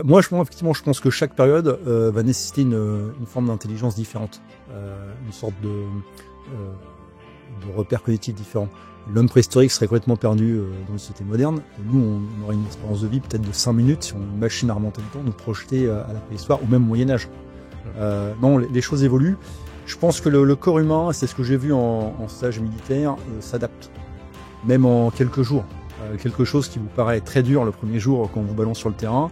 Effectivement, je pense que chaque période va nécessiter une forme d'intelligence différente, une sorte de repère cognitif différent. L'homme préhistorique serait complètement perdu dans une société moderne. Nous, on aurait une expérience de vie peut-être de 5 minutes si on a une machine à remonter le temps, nous projeter à la préhistoire ou même au Moyen-Âge. Non, les choses évoluent. Je pense que le corps humain, c'est ce que j'ai vu en stage militaire, s'adapte, même en quelques jours. Quelque chose qui vous paraît très dur le premier jour quand on vous balance sur le terrain,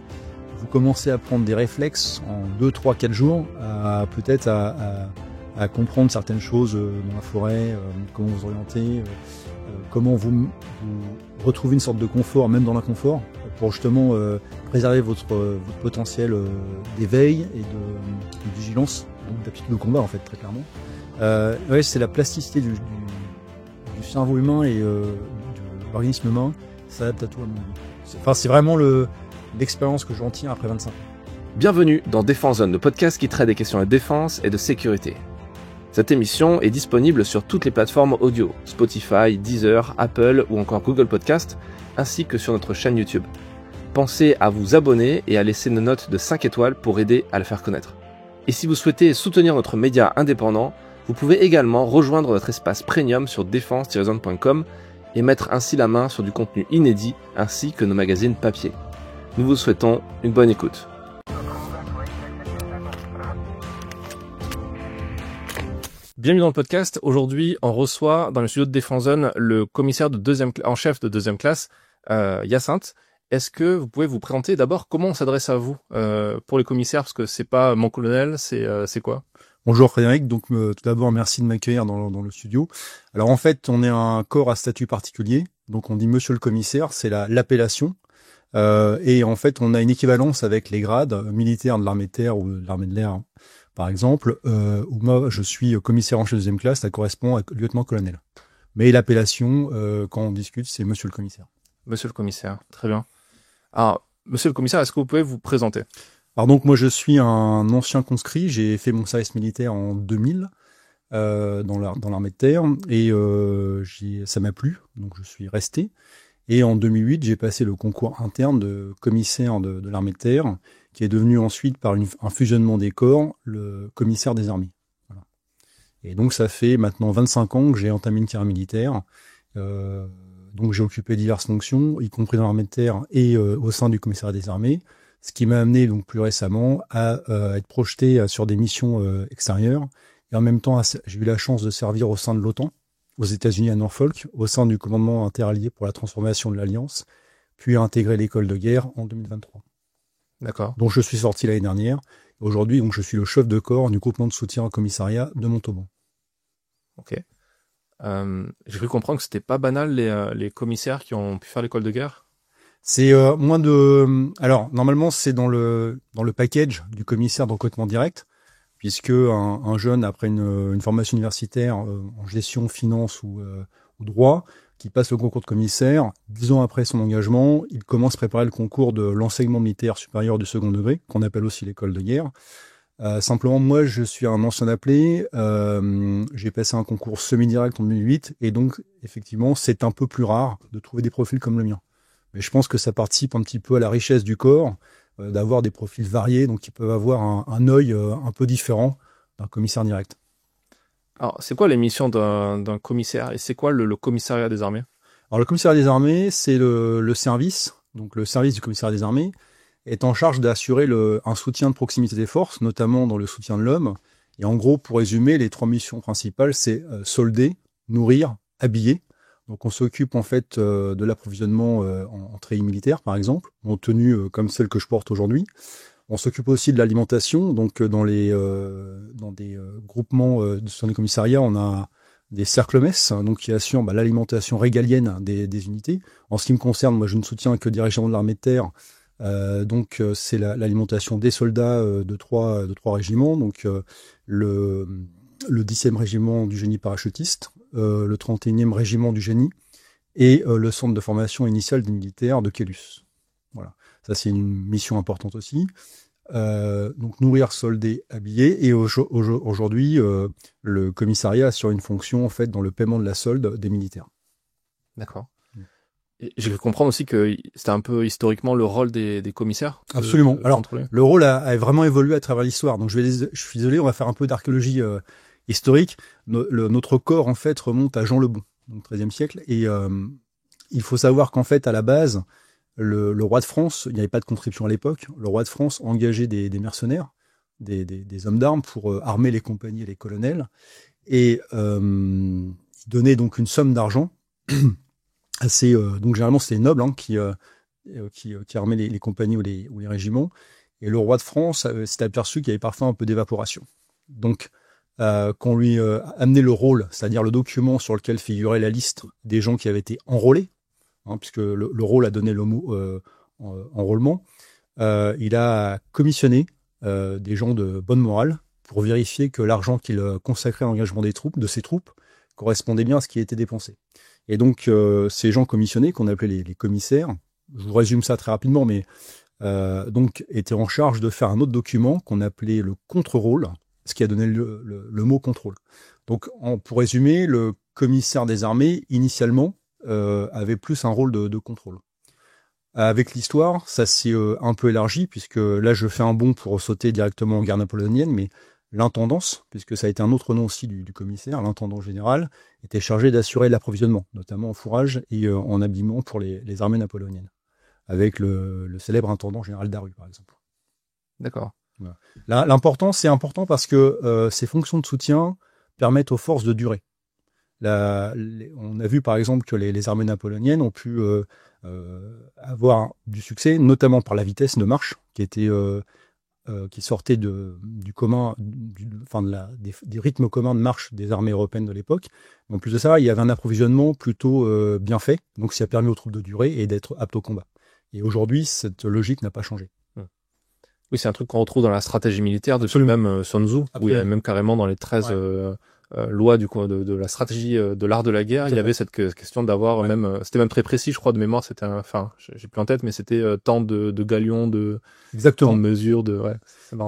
vous commencez à prendre des réflexes en 2, 3, 4 jours, peut-être à comprendre certaines choses dans la forêt, comment vous orienter, comment vous retrouvez une sorte de confort, même dans l'inconfort, pour justement préserver votre potentiel d'éveil et de vigilance, donc d'aptitude au combat en fait, très clairement. Ouais, c'est la plasticité du cerveau humain et de l'organisme humain, ça s'adapte à tout à mon avis. C'est vraiment l'expérience que j'en tire après 25 ans. Bienvenue dans Défense Zone, le podcast qui traite des questions de défense et de sécurité. Cette émission est disponible sur toutes les plateformes audio, Spotify, Deezer, Apple ou encore Google Podcast, ainsi que sur notre chaîne YouTube. Pensez à vous abonner et à laisser une note de 5 étoiles pour aider à le faire connaître. Et si vous souhaitez soutenir notre média indépendant, vous pouvez également rejoindre notre espace premium sur défense-zone.com et mettre ainsi la main sur du contenu inédit ainsi que nos magazines papier. Nous vous souhaitons une bonne écoute. Bienvenue dans le podcast. Aujourd'hui, on reçoit dans le studio de Défense Zone le commissaire en chef de deuxième classe, Hyacinthe. Est-ce que vous pouvez vous présenter d'abord comment on s'adresse à vous pour les commissaires, parce que c'est pas mon colonel, c'est quoi? Bonjour Frédéric, donc tout d'abord merci de m'accueillir dans le studio. Alors en fait, on est un corps à statut particulier, donc on dit monsieur le commissaire, c'est l'appellation. Et en fait, on a une équivalence avec les grades militaires de l'armée de terre ou de l'armée de l'air, par exemple, où moi je suis commissaire en chef de deuxième classe, ça correspond à lieutenant-colonel. Mais l'appellation, quand on discute, c'est monsieur le commissaire. Monsieur le commissaire, très bien. Alors, monsieur le commissaire, est-ce que vous pouvez vous présenter? Alors donc moi je suis un ancien conscrit, j'ai fait mon service militaire en 2000 dans l'armée de terre et ça m'a plu, donc je suis resté. Et en 2008, j'ai passé le concours interne de commissaire de l'armée de terre, qui est devenu ensuite, par un fusionnement des corps, le commissaire des armées. Voilà. Et donc, ça fait maintenant 25 ans que j'ai entamé une carrière militaire. Donc, j'ai occupé diverses fonctions, y compris dans l'armée de terre et au sein du commissariat des armées, ce qui m'a amené donc plus récemment à être projeté sur des missions extérieures. Et en même temps, j'ai eu la chance de servir au sein de l'OTAN, aux États-Unis à Norfolk, au sein du commandement interallié pour la transformation de l'Alliance, puis à intégrer l'école de guerre en 2023. D'accord. Donc je suis sorti l'année dernière. Aujourd'hui, donc je suis le chef de corps du groupement de soutien au commissariat de Montauban. Ok. J'ai cru comprendre que c'était pas banal les commissaires qui ont pu faire l'école de guerre. C'est moins de. Alors normalement, c'est dans le package du commissaire de recrutement direct, puisque un jeune après une formation universitaire en gestion, finance ou droit, qui passe le concours de commissaire, 10 ans après son engagement, il commence à préparer le concours de l'enseignement militaire supérieur du second degré, qu'on appelle aussi l'école de guerre. Simplement, moi, je suis un ancien appelé, j'ai passé un concours semi-direct en 2008, et donc, effectivement, c'est un peu plus rare de trouver des profils comme le mien. Mais je pense que ça participe un petit peu à la richesse du corps, d'avoir des profils variés, donc qui peuvent avoir un œil un peu différent d'un commissaire direct. Alors, c'est quoi les missions d'un commissaire et c'est quoi le commissariat des armées? Alors, le commissariat des armées, c'est le service, donc le service du commissariat des armées, est en charge d'assurer un soutien de proximité des forces, notamment dans le soutien de l'homme. Et en gros, pour résumer, les 3 missions principales, c'est solder, nourrir, habiller. Donc on s'occupe en fait de l'approvisionnement en treillis militaires, par exemple, en tenue comme celle que je porte aujourd'hui. On s'occupe aussi de l'alimentation, donc dans des groupements sur les commissariats, on a des cercles messes, donc qui assurent l'alimentation régalienne des unités. En ce qui me concerne, moi je ne soutiens que des régiments de l'armée de terre, donc c'est l'alimentation des soldats de trois régiments, donc le 10e régiment du génie parachutiste, le 31e régiment du génie et le centre de formation initiale des militaires de Kélus. Voilà, ça c'est une mission importante aussi. Donc nourrir, solder, habiller, et aujourd'hui le commissariat assure une fonction en fait dans le paiement de la solde des militaires. D'accord. Et j'ai cru comprendre aussi que c'était un peu historiquement le rôle des commissaires. Absolument. Alors, le rôle a vraiment évolué à travers l'histoire. Donc, je suis désolé, on va faire un peu d'archéologie historique. Notre corps, en fait, remonte à Jean le Bon, donc XIIIe siècle. Et il faut savoir qu'en fait, à la base, le roi de France, il n'y avait pas de conscription à l'époque, le roi de France engageait des mercenaires, des hommes d'armes pour armer les compagnies et les colonels. Et il donnait donc une somme d'argent assez donc généralement c'était les nobles qui armaient les compagnies ou les régiments, et le roi de France s'est aperçu qu'il y avait parfois un peu d'évaporation. Donc qu'on lui amenait le rôle, c'est-à-dire le document sur lequel figurait la liste des gens qui avaient été enrôlés, puisque le rôle a donné le mot enrôlement, il a commissionné des gens de bonne morale pour vérifier que l'argent qu'il consacrait à l'engagement de ses troupes correspondait bien à ce qui était dépensé. Et donc, ces gens commissionnés, qu'on appelait les commissaires, je vous résume ça très rapidement, mais donc étaient en charge de faire un autre document qu'on appelait le contre-rôle, ce qui a donné le mot contrôle. Donc, pour résumer, le commissaire des armées, initialement, avait plus un rôle de contrôle. Avec l'histoire, ça s'est un peu élargi, puisque là, je fais un bond pour sauter directement en guerre napoléonienne, mais l'intendance, puisque ça a été un autre nom aussi du commissaire, l'intendant général, était chargé d'assurer l'approvisionnement, notamment en fourrage et en habillement pour les armées napoléoniennes, avec le célèbre intendant général Daru, par exemple. D'accord. Voilà. Là, l'important, c'est important parce que ces fonctions de soutien permettent aux forces de durer. On a vu par exemple que les armées napoléoniennes ont pu avoir du succès, notamment par la vitesse de marche, qui sortait du commun, des rythmes communs de marche des armées européennes de l'époque. En plus de ça, il y avait un approvisionnement plutôt bien fait, donc ça a permis aux troupes de durer et d'être aptes au combat. Et aujourd'hui, cette logique n'a pas changé. Oui, c'est un truc qu'on retrouve dans la stratégie militaire depuis même Sun Tzu, où il y a même carrément dans les 13 lois de la stratégie de l'art de la guerre, il y avait cette question d'avoir même, c'était même très précis, je crois, de mémoire, c'était j'ai plus en tête, mais c'était tant de galions, exactement, tant de mesures,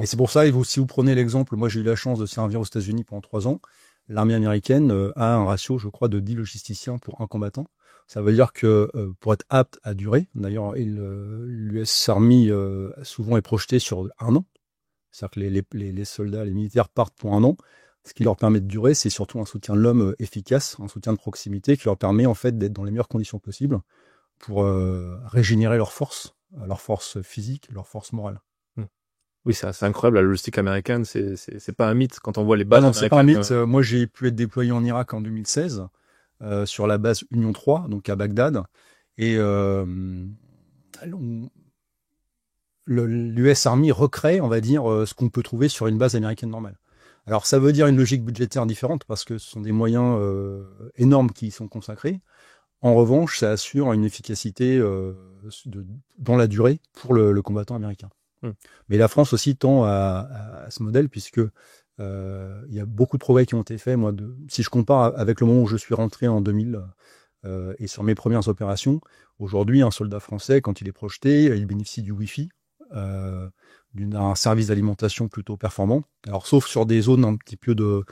et c'est pour ça, si vous prenez l'exemple, moi j'ai eu la chance de servir aux États-Unis pendant 3 ans, l'armée américaine a un ratio, je crois, de 10 logisticiens pour un combattant. Ça veut dire que pour être apte à durer, d'ailleurs, l'US Army souvent est projeté sur 1 an. C'est-à-dire que les soldats, les militaires partent pour 1 an. Ce qui leur permet de durer, c'est surtout un soutien de l'homme efficace, un soutien de proximité qui leur permet en fait d'être dans les meilleures conditions possibles pour régénérer leurs forces physiques, leurs forces morales. Oui, c'est incroyable, la logistique américaine, c'est pas un mythe quand on voit les bases. Non, c'est pas un mythe. Moi, j'ai pu être déployé en Irak en 2016 sur la base Union 3, donc à Bagdad, et l'US Army recrée, on va dire, ce qu'on peut trouver sur une base américaine normale. Alors, ça veut dire une logique budgétaire différente parce que ce sont des moyens énormes qui y sont consacrés. En revanche, ça assure une efficacité dans la durée pour le combattant américain. Mais la France aussi tend à ce modèle puisque il y a beaucoup de progrès qui ont été faits. Moi, si je compare avec le moment où je suis rentré en 2000 et sur mes premières opérations, aujourd'hui, un soldat français, quand il est projeté, il bénéficie du Wi-Fi, d'un service d'alimentation plutôt performant. Alors, sauf sur des zones un petit peu de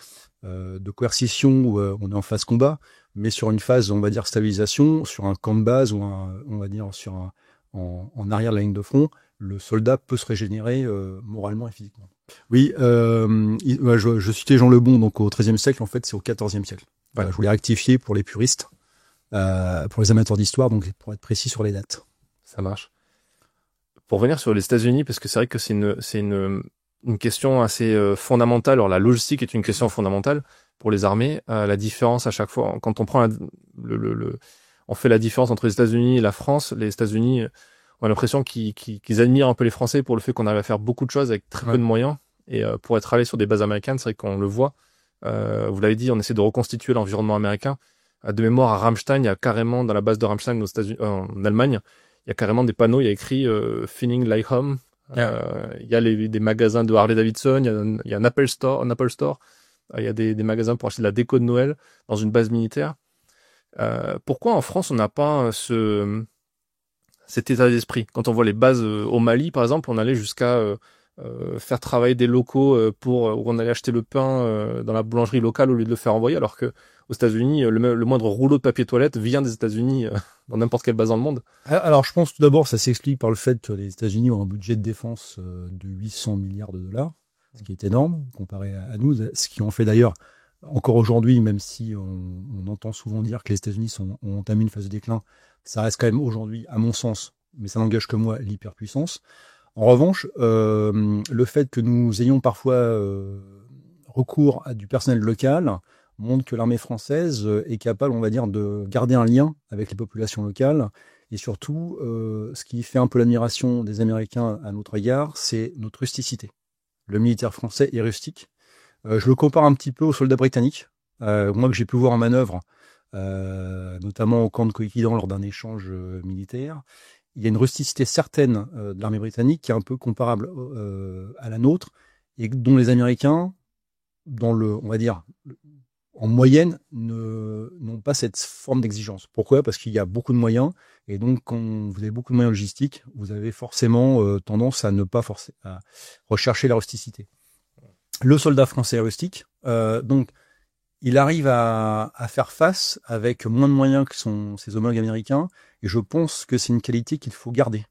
coercition où on est en phase combat, mais sur une phase, on va dire, stabilisation, sur un camp de base ou on va dire en arrière de la ligne de front, le soldat peut se régénérer moralement et physiquement. Oui, je citais Jean le Bon, donc au XIIIe siècle, en fait, c'est au XIVe siècle. Voilà, je voulais rectifier pour les puristes, pour les amateurs d'histoire, donc pour être précis sur les dates. Ça marche. Pour revenir sur les États-Unis, parce que c'est vrai que c'est une question assez fondamentale. Alors la logistique est une question fondamentale pour les armées. La différence à chaque fois, quand on prend on fait la différence entre les États-Unis et la France. Les États-Unis, on a l'impression qu'ils admirent un peu les Français pour le fait qu'on arrive à faire beaucoup de choses avec très peu de moyens. Et pour être allé sur des bases américaines, c'est vrai qu'on le voit. Vous l'avez dit, on essaie de reconstituer l'environnement américain. De mémoire, à Ramstein, il y a carrément, dans la base de Ramstein en Allemagne, il y a carrément des panneaux, il y a écrit Feeling like home. Il y a des magasins de Harley Davidson, il y a un Apple Store, il y a des magasins pour acheter de la déco de Noël dans une base militaire. Pourquoi en France on n'a pas cet état d'esprit? Quand on voit les bases au Mali, par exemple, on allait jusqu'à faire travailler des locaux où on allait acheter le pain dans la boulangerie locale au lieu de le faire envoyer, alors que aux États-Unis, le moindre rouleau de papier toilette vient des États-Unis dans n'importe quelle base dans le monde. Alors, je pense tout d'abord, ça s'explique par le fait que les États-Unis ont un budget de défense de 800 milliards de dollars, ce qui est énorme comparé à nous, ce qui en fait d'ailleurs encore aujourd'hui, même si on entend souvent dire que les États-Unis ont entamé une phase de déclin, ça reste quand même aujourd'hui, à mon sens, mais ça n'engage que moi, l'hyperpuissance. En revanche, le fait que nous ayons parfois recours à du personnel local montre que l'armée française est capable, on va dire, de garder un lien avec les populations locales. Et surtout, ce qui fait un peu l'admiration des Américains à notre égard, c'est notre rusticité. Le militaire français est rustique. Je le compare un petit peu aux soldats britanniques. Moi que j'ai pu voir en manœuvre, notamment au camp de Coïquidan lors d'un échange militaire, il y a une rusticité certaine de l'armée britannique qui est un peu comparable à la nôtre et dont les Américains, on va dire, en moyenne, n'ont pas cette forme d'exigence. Pourquoi ? Parce qu'il y a beaucoup de moyens, et donc quand vous avez beaucoup de moyens logistiques, vous avez forcément tendance à ne pas à rechercher la rusticité. Le soldat français est rustique, donc il arrive à faire face avec moins de moyens que ses homologues américains, et je pense que c'est une qualité qu'il faut garder.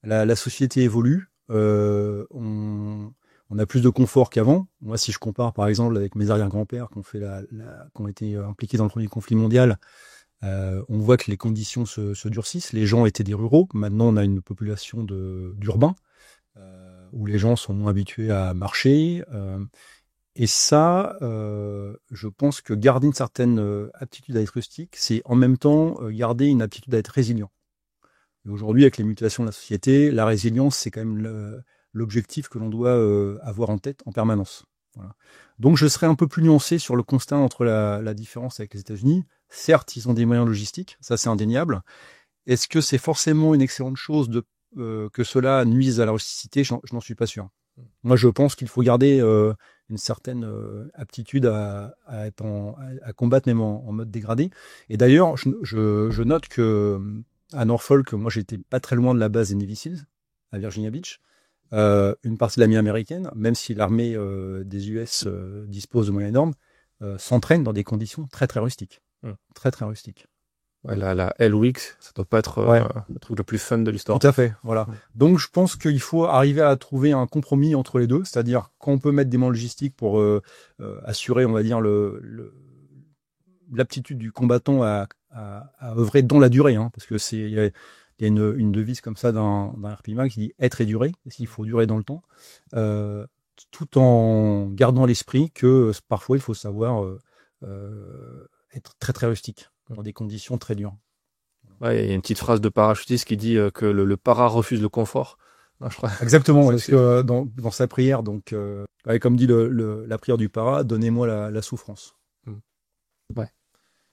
La société évolue, on a plus de confort qu'avant. Moi, si je compare par exemple avec mes arrière-grands-pères qui ont été impliqués dans le premier conflit mondial, on voit que les conditions se durcissent. Les gens étaient des ruraux. Maintenant, on a une population d'urbains où les gens sont moins habitués à marcher. Et ça, je pense que garder une certaine aptitude à être rustique, c'est en même temps garder une aptitude à être résilient. Et aujourd'hui, avec les mutations de la société, la résilience, c'est quand même l'objectif que l'on doit avoir en tête en permanence. Voilà. Donc je serais un peu plus nuancé sur le constat entre la différence avec les États-Unis. Certes, ils ont des moyens logistiques, ça c'est indéniable. Est-ce que c'est forcément une excellente chose que cela nuise à la rusticité ? Je n'en suis pas sûr. Moi, je pense qu'il faut garder une certaine aptitude à combattre même en mode dégradé. Et d'ailleurs, je note que à Norfolk, moi j'étais pas très loin de la base des Navy Seals, à Virginia Beach. Une partie de l'armée américaine, même si l'armée des US dispose de moyens énormes, s'entraîne dans des conditions très très rustiques. Très très rustiques. Ouais, la Hell-Week, ça doit pas être le truc le plus fun de l'histoire. Tout à fait, voilà. Donc je pense qu'il faut arriver à trouver un compromis entre les deux, c'est-à-dire quand on peut mettre des moyens logistiques pour assurer, on va dire, l'aptitude du combattant à œuvrer dans la durée, hein, parce que il y a une devise comme ça d'un RPMA qui dit être et durer, il faut durer dans le temps, tout en gardant à l'esprit que parfois il faut savoir être très très rustique dans des conditions très dures. Ouais, il y a une petite phrase de parachutiste qui dit que le para refuse le confort. Non, je crois. Exactement, parce que dans sa prière, donc, comme dit la prière du para, donnez-moi la souffrance. Ouais.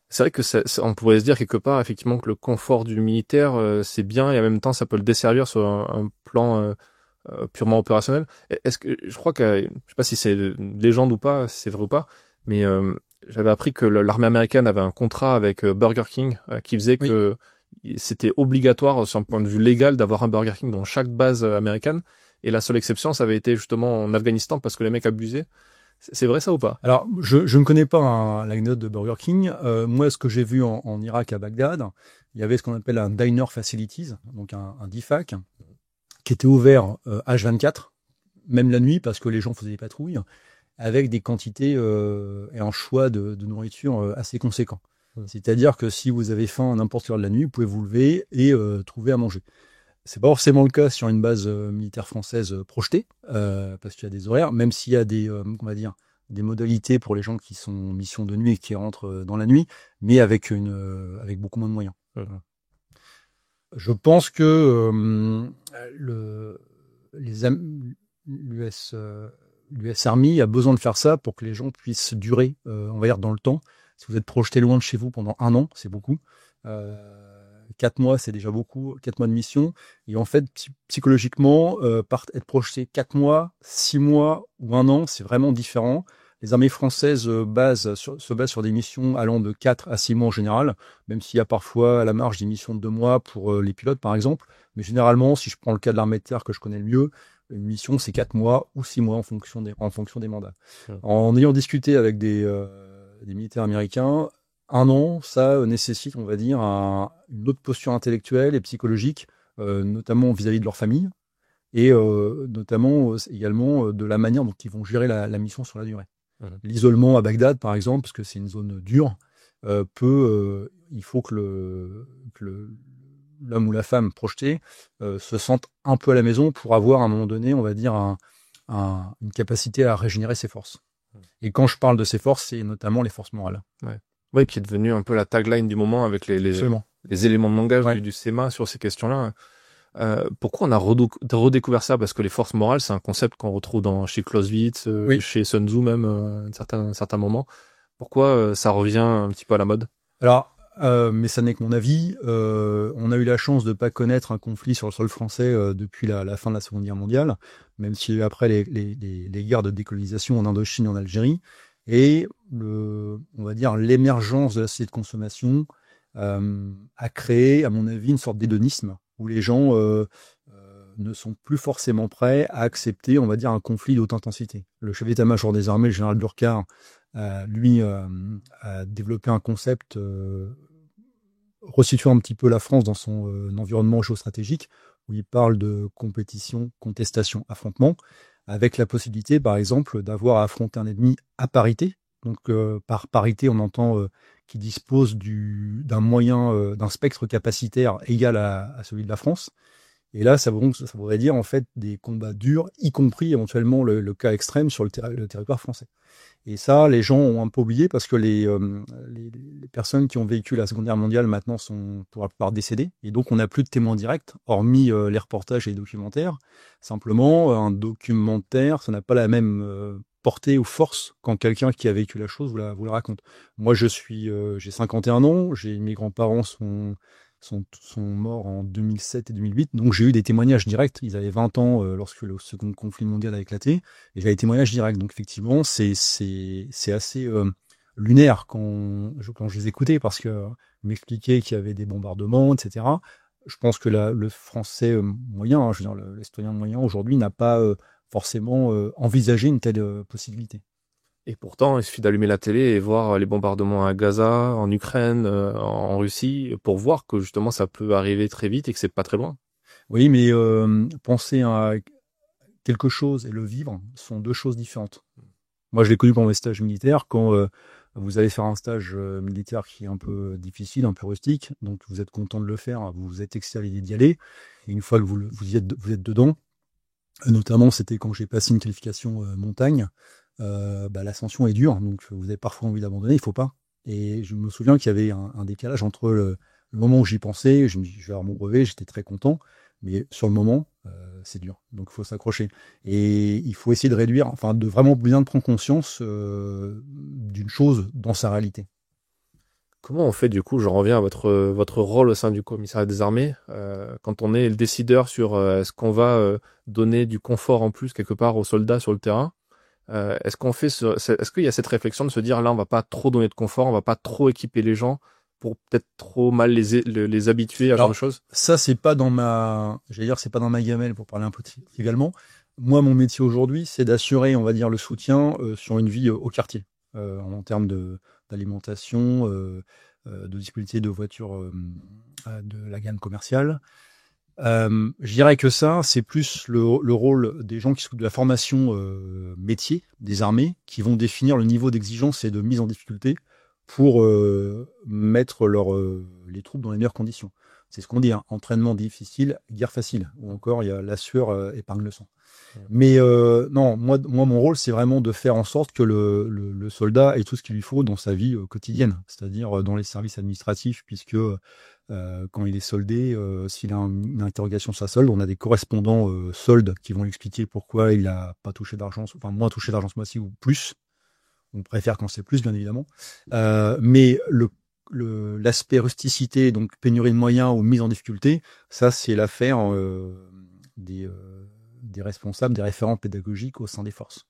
C'est vrai que on pourrait se dire quelque part effectivement que le confort du militaire c'est bien et en même temps ça peut le desservir sur un plan purement opérationnel. Est-ce que je crois que je sais pas si c'est une légende ou pas, si c'est vrai ou pas, mais j'avais appris que l'armée américaine avait un contrat avec Burger King qui faisait que c'était obligatoire sur un point de vue légal d'avoir un Burger King dans chaque base américaine et la seule exception ça avait été justement en Afghanistan parce que les mecs abusaient. C'est vrai ça ou pas ? Alors, je ne connais pas l'anecdote de Burger King. Moi, ce que j'ai vu en Irak, à Bagdad, il y avait ce qu'on appelle un Diner Facilities, donc un DIFAC, qui était ouvert H24, même la nuit, parce que les gens faisaient des patrouilles, avec des quantités et un choix de nourriture assez conséquent. C'est-à-dire que si vous avez faim à n'importe quelle heure de la nuit, vous pouvez vous lever et trouver à manger. C'est pas forcément le cas sur une base militaire française projetée, parce qu'il y a des horaires, même s'il y a des modalités pour les gens qui sont en mission de nuit et qui rentrent dans la nuit, mais avec beaucoup moins de moyens. Je pense que l'US Army a besoin de faire ça pour que les gens puissent durer, on va dire, dans le temps. Si vous êtes projeté loin de chez vous pendant 1 an, c'est beaucoup. 4 mois, c'est déjà beaucoup, 4 mois de mission. Et en fait, psychologiquement, être projeté 4 mois, 6 mois ou 1 an, c'est vraiment différent. Les armées françaises se basent sur des missions allant de 4 à 6 mois en général, même s'il y a parfois à la marge des missions de 2 mois pour les pilotes, par exemple. Mais généralement, si je prends le cas de l'armée de terre que je connais le mieux, Une mission, c'est 4 mois ou 6 mois en fonction des mandats. En ayant discuté avec des militaires américains, 1 an, ça nécessite, on va dire, une autre posture intellectuelle et psychologique, notamment vis-à-vis de leur famille, et notamment également de la manière dont ils vont gérer la mission sur la durée. L'isolement à Bagdad, par exemple, parce que c'est une zone dure, il faut que l'homme ou la femme projeté se sente un peu à la maison pour avoir à un moment donné, on va dire, une capacité à régénérer ses forces. Et quand je parle de ces forces, c'est notamment les forces morales. Oui, qui est devenu un peu la tagline du moment avec les éléments de langage du CEMA sur ces questions-là. Pourquoi on a redécouvert ça? Parce que les forces morales, c'est un concept qu'on retrouve chez Clausewitz, chez Sun Tzu même, à certains moments. Pourquoi ça revient un petit peu à la mode? Alors, mais ça n'est que mon avis. On a eu la chance de ne pas connaître un conflit sur le sol français depuis la fin de la Seconde Guerre mondiale, même s'il y a eu après les guerres de décolonisation en Indochine et en Algérie. Et on va dire l'émergence de la société de consommation a créé, à mon avis, une sorte d'hédonisme où les gens ne sont plus forcément prêts à accepter, on va dire, un conflit de haute intensité. Le chef d'état-major des armées, le général Burkhardt, lui a développé un concept resituant un petit peu la France dans son environnement géostratégique, où il parle de compétition, contestation, affrontement, avec la possibilité, par exemple, d'avoir à affronter un ennemi à parité. Donc, par parité, on entend qui dispose d'un moyen, d'un spectre capacitaire égal à celui de la France. Et là, ça voudrait dire en fait des combats durs, y compris éventuellement le cas extrême sur le territoire français. Et ça, les gens ont un peu oublié parce que les personnes qui ont vécu la Seconde Guerre mondiale maintenant sont pour la plupart décédées. Et donc, on n'a plus de témoins directs, hormis les reportages et les documentaires. Simplement, un documentaire, ça n'a pas la même portée ou force quand quelqu'un qui a vécu la chose vous la raconte. Moi, j'ai 51 ans, mes grands-parents sont morts en 2007 et 2008, donc j'ai eu des témoignages directs. Ils avaient 20 ans lorsque le second conflit mondial a éclaté, et j'avais des témoignages directs. Donc effectivement, c'est assez lunaire quand je les écoutais, parce que m'expliquaient qu'il y avait des bombardements, etc. Je pense que le français moyen, je veux dire le citoyen moyen aujourd'hui n'a pas forcément envisagé une telle possibilité. Et pourtant, il suffit d'allumer la télé et voir les bombardements à Gaza, en Ukraine, en Russie, pour voir que justement ça peut arriver très vite et que c'est pas très loin. Oui, mais penser à quelque chose et le vivre sont deux choses différentes. Moi, je l'ai connu pendant mes stages militaires. Quand vous allez faire un stage militaire qui est un peu difficile, un peu rustique, donc vous êtes content de le faire, vous êtes excité à l'idée d'y aller. Et une fois que vous êtes dedans, notamment c'était quand j'ai passé une qualification montagne, l'ascension est dure, donc vous avez parfois envie d'abandonner, il faut pas. Et je me souviens qu'il y avait un décalage entre le moment où j'y pensais, je me dis je vais avoir mon brevet, j'étais très content, mais sur le moment, c'est dur, donc il faut s'accrocher. Et il faut essayer de réduire, enfin de vraiment bien prendre conscience d'une chose dans sa réalité. Comment on fait du coup, je reviens à votre rôle au sein du commissariat des armées, quand on est le décideur sur est-ce qu'on va donner du confort en plus quelque part aux soldats sur le terrain? Est-ce qu'il y a cette réflexion de se dire là on va pas trop donner de confort, on va pas trop équiper les gens pour peut-être trop mal les habituer à ce genre de choses? Ça c'est pas dans c'est pas dans ma gamelle, pour parler un peu également. Moi mon métier aujourd'hui c'est d'assurer, on va dire, le soutien sur une vie au quartier, en termes d'alimentation, de disponibilité de voitures de la gamme commerciale. Je dirais que ça, c'est plus le rôle des gens qui s'occupent de la formation métier des armées, qui vont définir le niveau d'exigence et de mise en difficulté pour mettre les troupes dans les meilleures conditions. C'est ce qu'on dit, hein, entraînement difficile, guerre facile. Ou encore, il y a la sueur épargne le sang. Mais non, moi, mon rôle, c'est vraiment de faire en sorte que le soldat ait tout ce qu'il lui faut dans sa vie quotidienne, c'est-à-dire dans les services administratifs, puisque quand il est soldé, s'il a une interrogation sur sa solde, on a des correspondants soldes qui vont lui expliquer pourquoi il n'a pas touché d'argent, enfin moins touché d'argent ce mois-ci ou plus. On préfère quand c'est plus, bien évidemment. Mais l'aspect rusticité, donc pénurie de moyens ou mise en difficulté, ça c'est l'affaire des responsables, des référents pédagogiques au sein des forces.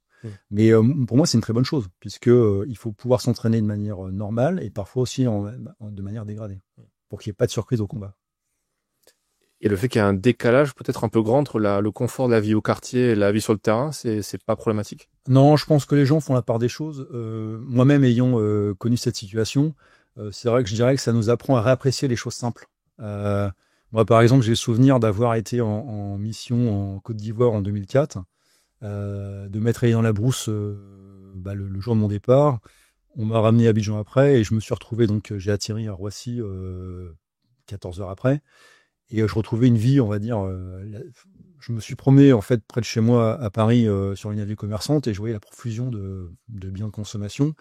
Mais pour moi, c'est une très bonne chose, puisque il faut pouvoir s'entraîner de manière normale et parfois aussi de manière dégradée, pour qu'il n'y ait pas de surprise au combat. Et le fait qu'il y ait un décalage peut-être un peu grand entre le confort de la vie au quartier et la vie sur le terrain, c'est pas problématique? Non, je pense que les gens font la part des choses. Moi-même ayant connu cette situation, c'est vrai que je dirais que ça nous apprend à réapprécier les choses simples. Moi, par exemple, j'ai le souvenir d'avoir été en mission en Côte d'Ivoire en 2004, de m'être allé dans la brousse le jour de mon départ. On m'a ramené à Abidjan après et je me suis retrouvé, donc j'ai atterri à Roissy 14 heures après. Et je retrouvais une vie, on va dire. Je me suis promené en fait près de chez moi à Paris sur une avenue commerçante et je voyais la profusion de biens de consommation.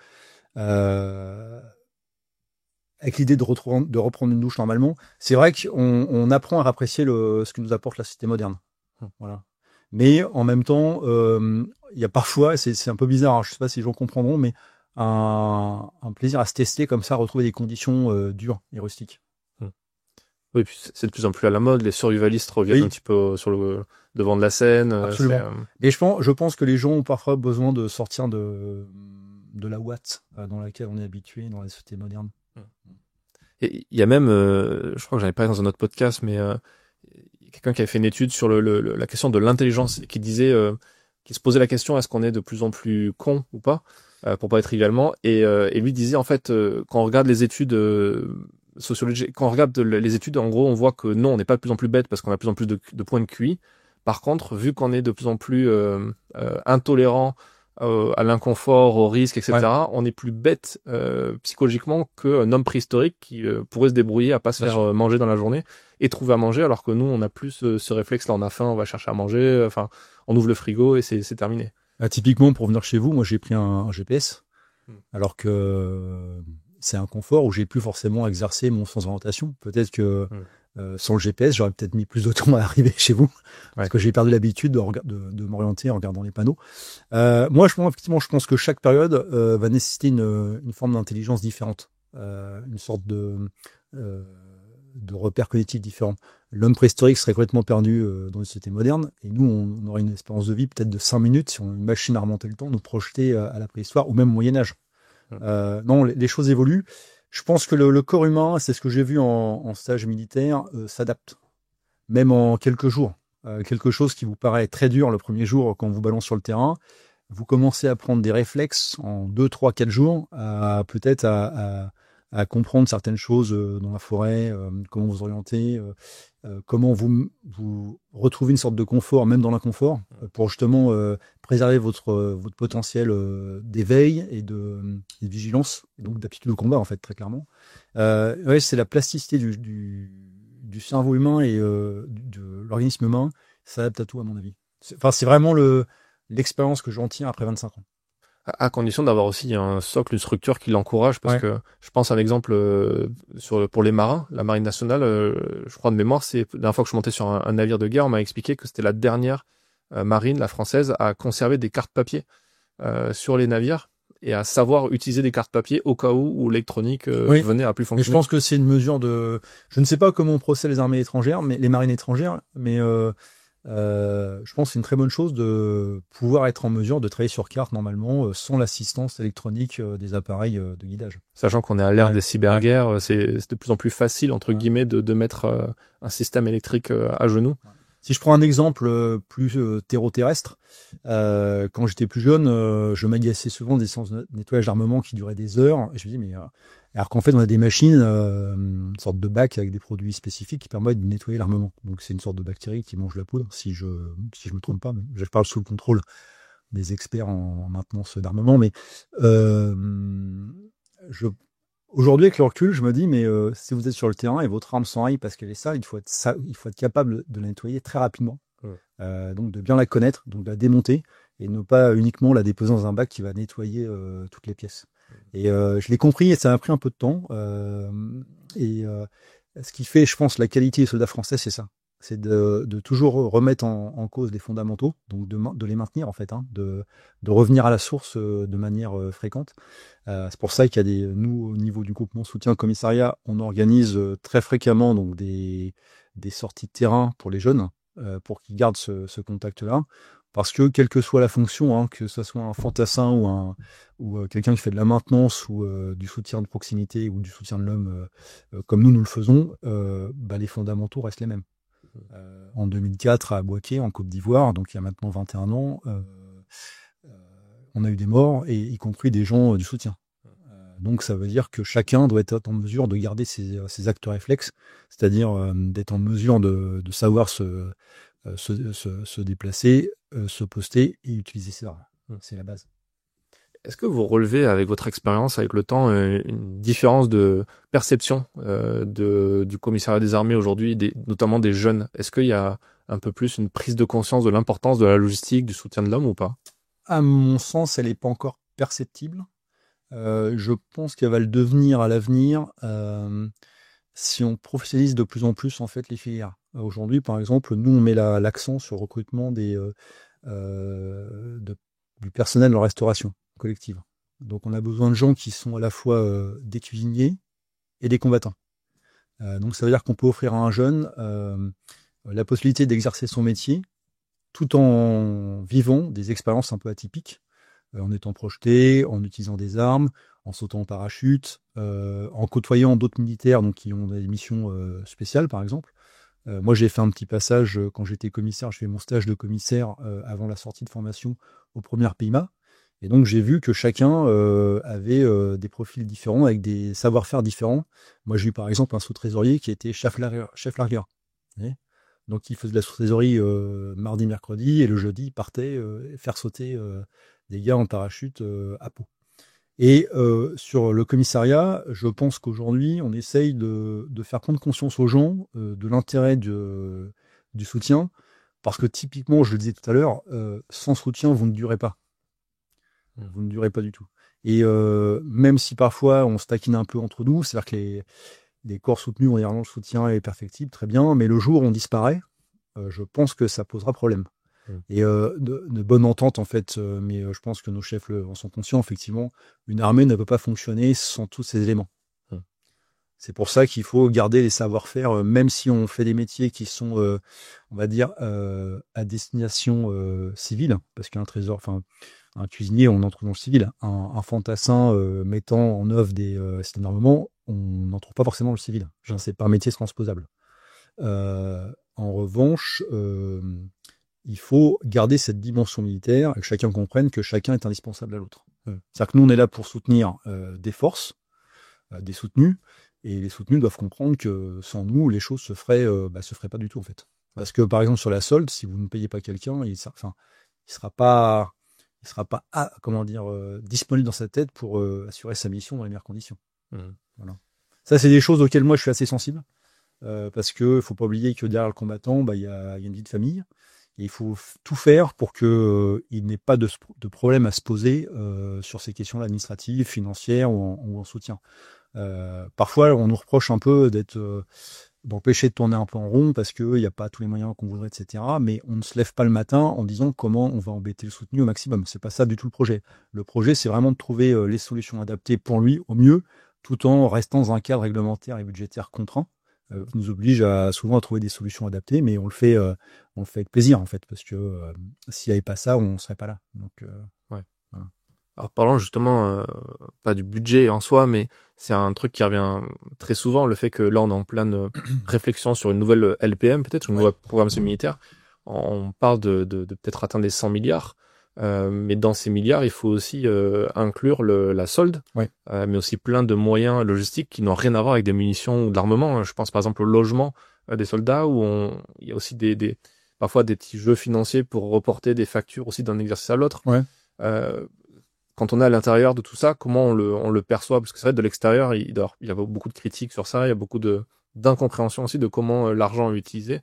Avec l'idée de reprendre une douche normalement, c'est vrai qu'on apprend à apprécier ce que nous apporte la cité moderne. Voilà. Mais en même temps, il y a parfois, c'est un peu bizarre, hein, je sais pas si les gens comprendront, mais un plaisir à se tester comme ça, retrouver des conditions dures et rustiques. Oui, puis c'est de plus en plus à la mode. Les survivalistes reviennent un petit peu sur le devant de la scène. Absolument. Et je pense que les gens ont parfois besoin de sortir de la ouate dans laquelle on est habitué dans la société moderne. Et il y a même, je crois que j'en avais parlé dans un autre podcast, mais quelqu'un qui avait fait une étude sur la question de l'intelligence, qui disait, qui se posait la question, est-ce qu'on est de plus en plus con ou pas, pour pas être trivialement, et lui disait en fait, quand on regarde les études sociologiques, quand on regarde les études, en gros, on voit que non, on n'est pas de plus en plus bête parce qu'on a de plus en plus de points de QI. Par contre, vu qu'on est de plus en plus intolérant à l'inconfort, au risque, etc., ouais, on est plus bête psychologiquement qu'un homme préhistorique qui pourrait se débrouiller à pas se faire manger dans la journée et trouver à manger, alors que nous, on a plus ce réflexe-là, on a faim, on va chercher à manger, enfin, on ouvre le frigo et c'est terminé. Typiquement, pour venir chez vous, moi, j'ai pris un GPS, alors que c'est un confort où j'ai plus forcément exercé mon sens d'orientation. Peut-être que sans le GPS, j'aurais peut-être mis plus de temps à arriver chez vous, parce que j'ai perdu l'habitude de m'orienter en regardant les panneaux. Moi, effectivement, je pense que chaque période va nécessiter une forme d'intelligence différente, une sorte de repère cognitif différent. L'homme préhistorique serait complètement perdu dans une société moderne, et nous, on aurait une espérance de vie peut-être de 5 minutes si on a une machine à remonter le temps, nous projeter à la préhistoire ou même au Moyen-Âge. Non, les choses évoluent. Je pense que le corps humain, c'est ce que j'ai vu en stage militaire, s'adapte. Même en quelques jours. Quelque chose qui vous paraît très dur le premier jour quand on vous balance sur le terrain, vous commencez à prendre des réflexes en 2, 3, 4 jours, peut-être à comprendre certaines choses dans la forêt, comment vous orienter, comment vous retrouver une sorte de confort, même dans l'inconfort, pour justement préserver votre potentiel d'éveil et de vigilance, et donc d'aptitude au combat, en fait, très clairement. Ouais, c'est la plasticité du cerveau humain et de l'organisme humain, ça s'adapte à tout, à mon avis. C'est vraiment l'expérience que j'en tire après 25 ans. À condition d'avoir aussi un socle, une structure qui l'encourage, parce que je pense à un exemple pour les marins, la marine nationale, je crois de mémoire, c'est la dernière fois que je montais sur un navire de guerre, on m'a expliqué que c'était la dernière marine, la française, à conserver des cartes papier sur les navires et à savoir utiliser des cartes papier au cas où l'électronique venait à plus fonctionner. Mais je pense que c'est une mesure de... Je ne sais pas comment on procède les armées étrangères, mais les marines étrangères, mais je pense que c'est une très bonne chose de pouvoir être en mesure de travailler sur carte normalement sans l'assistance électronique des appareils de guidage. Sachant qu'on est à l'ère des cyberguerres, c'est de plus en plus facile entre guillemets de mettre un système électrique à genoux. Si je prends un exemple plus terreau-terrestre, quand j'étais plus jeune, je m'agaçais souvent des séances de nettoyage d'armement qui duraient des heures. Et je me dis, mais alors qu'en fait, on a des machines, une sorte de bac avec des produits spécifiques qui permettent de nettoyer l'armement. Donc c'est une sorte de bactérie qui mange la poudre, si je me trompe pas. Je parle sous le contrôle des experts en maintenance d'armement, mais aujourd'hui, avec le recul, je me dis, mais si vous êtes sur le terrain et votre arme s'enraye parce qu'elle est sale, il faut être capable de la nettoyer très rapidement. Donc de bien la connaître, donc de la démonter, et ne pas uniquement la déposer dans un bac qui va nettoyer toutes les pièces. Et je l'ai compris, et ça m'a pris un peu de temps. Ce qui fait, je pense, la qualité des soldats français, c'est ça. C'est de toujours remettre en cause les fondamentaux, donc de les maintenir en fait, de revenir à la source de manière fréquente. C'est pour ça qu'il y a nous au niveau du groupement soutien commissariat, on organise très fréquemment donc des sorties de terrain pour les jeunes, pour qu'ils gardent ce contact-là, parce que quelle que soit la fonction, que ce soit un fantassin ou quelqu'un qui fait de la maintenance ou du soutien de proximité ou du soutien de l'homme, comme nous le faisons, les fondamentaux restent les mêmes. En 2004 à Bouaké, en Côte d'Ivoire, donc il y a maintenant 21 ans, on a eu des morts, et y compris des gens du soutien. Donc ça veut dire que chacun doit être en mesure de garder ses actes réflexes, c'est-à-dire d'être en mesure de savoir se déplacer, se poster et utiliser ses armes. C'est la base. Est-ce que vous relevez avec votre expérience, avec le temps, une différence de perception du commissariat des armées aujourd'hui, notamment des jeunes? Est-ce qu'il y a un peu plus une prise de conscience de l'importance de la logistique, du soutien de l'homme ou pas? À mon sens, elle n'est pas encore perceptible. Je pense qu'elle va le devenir à l'avenir si on professionnalise de plus en plus en fait les filières. Aujourd'hui, par exemple, nous on met l'accent sur le recrutement du personnel en restauration collective. Donc on a besoin de gens qui sont à la fois des cuisiniers et des combattants. Donc ça veut dire qu'on peut offrir à un jeune la possibilité d'exercer son métier tout en vivant des expériences un peu atypiques, en étant projeté, en utilisant des armes, en sautant en parachute, en côtoyant d'autres militaires donc, qui ont des missions spéciales, par exemple. Moi, j'ai fait un petit passage quand j'étais commissaire, je fais mon stage de commissaire avant la sortie de formation aux premières PIMA. Et donc, j'ai vu que chacun avait des profils différents, avec des savoir-faire différents. Moi, j'ai eu par exemple un sous-trésorier qui était chef largueur. Donc, il faisait de la sous-trésorerie mardi, mercredi, et le jeudi, il partait faire sauter des gars en parachute à Pau. Et sur le commissariat, je pense qu'aujourd'hui, on essaye de faire prendre conscience aux gens de l'intérêt du soutien, parce que typiquement, je le disais tout à l'heure, sans soutien, vous ne durez pas. Vous ne durez pas du tout. Et même si parfois on se taquine un peu entre nous, c'est-à-dire que les corps soutenus ont le soutien est perfectible, très bien, mais le jour où on disparaît, je pense que ça posera problème. Et de bonne entente, en fait, mais je pense que nos chefs en sont conscients, effectivement, une armée ne peut pas fonctionner sans tous ces éléments. C'est pour ça qu'il faut garder les savoir-faire, même si on fait des métiers qui sont, on va dire, à destination civile, parce qu'un trésor, enfin, un cuisinier, on entre dans le civil. Un fantassin mettant en œuvre des systèmes d'armement, on n'entre pas forcément dans le civil. C'est pas un métier transposable. En revanche, il faut garder cette dimension militaire et que chacun comprenne que chacun est indispensable à l'autre. C'est-à-dire que nous, on est là pour soutenir des forces, des soutenus, et les soutenus doivent comprendre que sans nous, les choses se feraient pas du tout, en fait. Parce que, par exemple, sur la solde, si vous ne payez pas quelqu'un, il sera pas disponible dans sa tête pour assurer sa mission dans les meilleures conditions. Voilà. Ça, c'est des choses auxquelles moi, je suis assez sensible. Parce que faut pas oublier que derrière le combattant, il y a une vie de famille. Et il faut tout faire pour que il n'ait pas de problème à se poser sur ces questions administratives, financières ou en soutien. Parfois, on nous reproche un peu d'empêcher de tourner un peu en rond parce qu'il n'y a pas tous les moyens qu'on voudrait, etc. Mais on ne se lève pas le matin en disant comment on va embêter le soutenu au maximum. C'est pas ça du tout le projet. Le projet, c'est vraiment de trouver les solutions adaptées pour lui au mieux, tout en restant dans un cadre réglementaire et budgétaire contraint. Nous oblige souvent à trouver des solutions adaptées, mais on le fait avec plaisir en fait, parce que s'il n'y avait pas ça, on serait pas là. Donc, ouais. Voilà. Alors parlons justement pas du budget en soi, mais c'est un truc qui revient très souvent, le fait que là on est en pleine réflexion sur une nouvelle LPM, peut-être une nouvelle programmation militaire. On parle de peut-être atteindre les 100 milliards. Mais dans ces milliards, il faut aussi inclure la solde, mais aussi plein de moyens logistiques qui n'ont rien à voir avec des munitions ou de l'armement. Je pense par exemple au logement des soldats, où il y a aussi parfois des petits jeux financiers pour reporter des factures aussi d'un exercice à l'autre. Quand on est à l'intérieur de tout ça, comment on le perçoit? Parce que c'est vrai, de l'extérieur, il y a beaucoup de critiques sur ça, il y a beaucoup d'incompréhension aussi de comment l'argent est utilisé.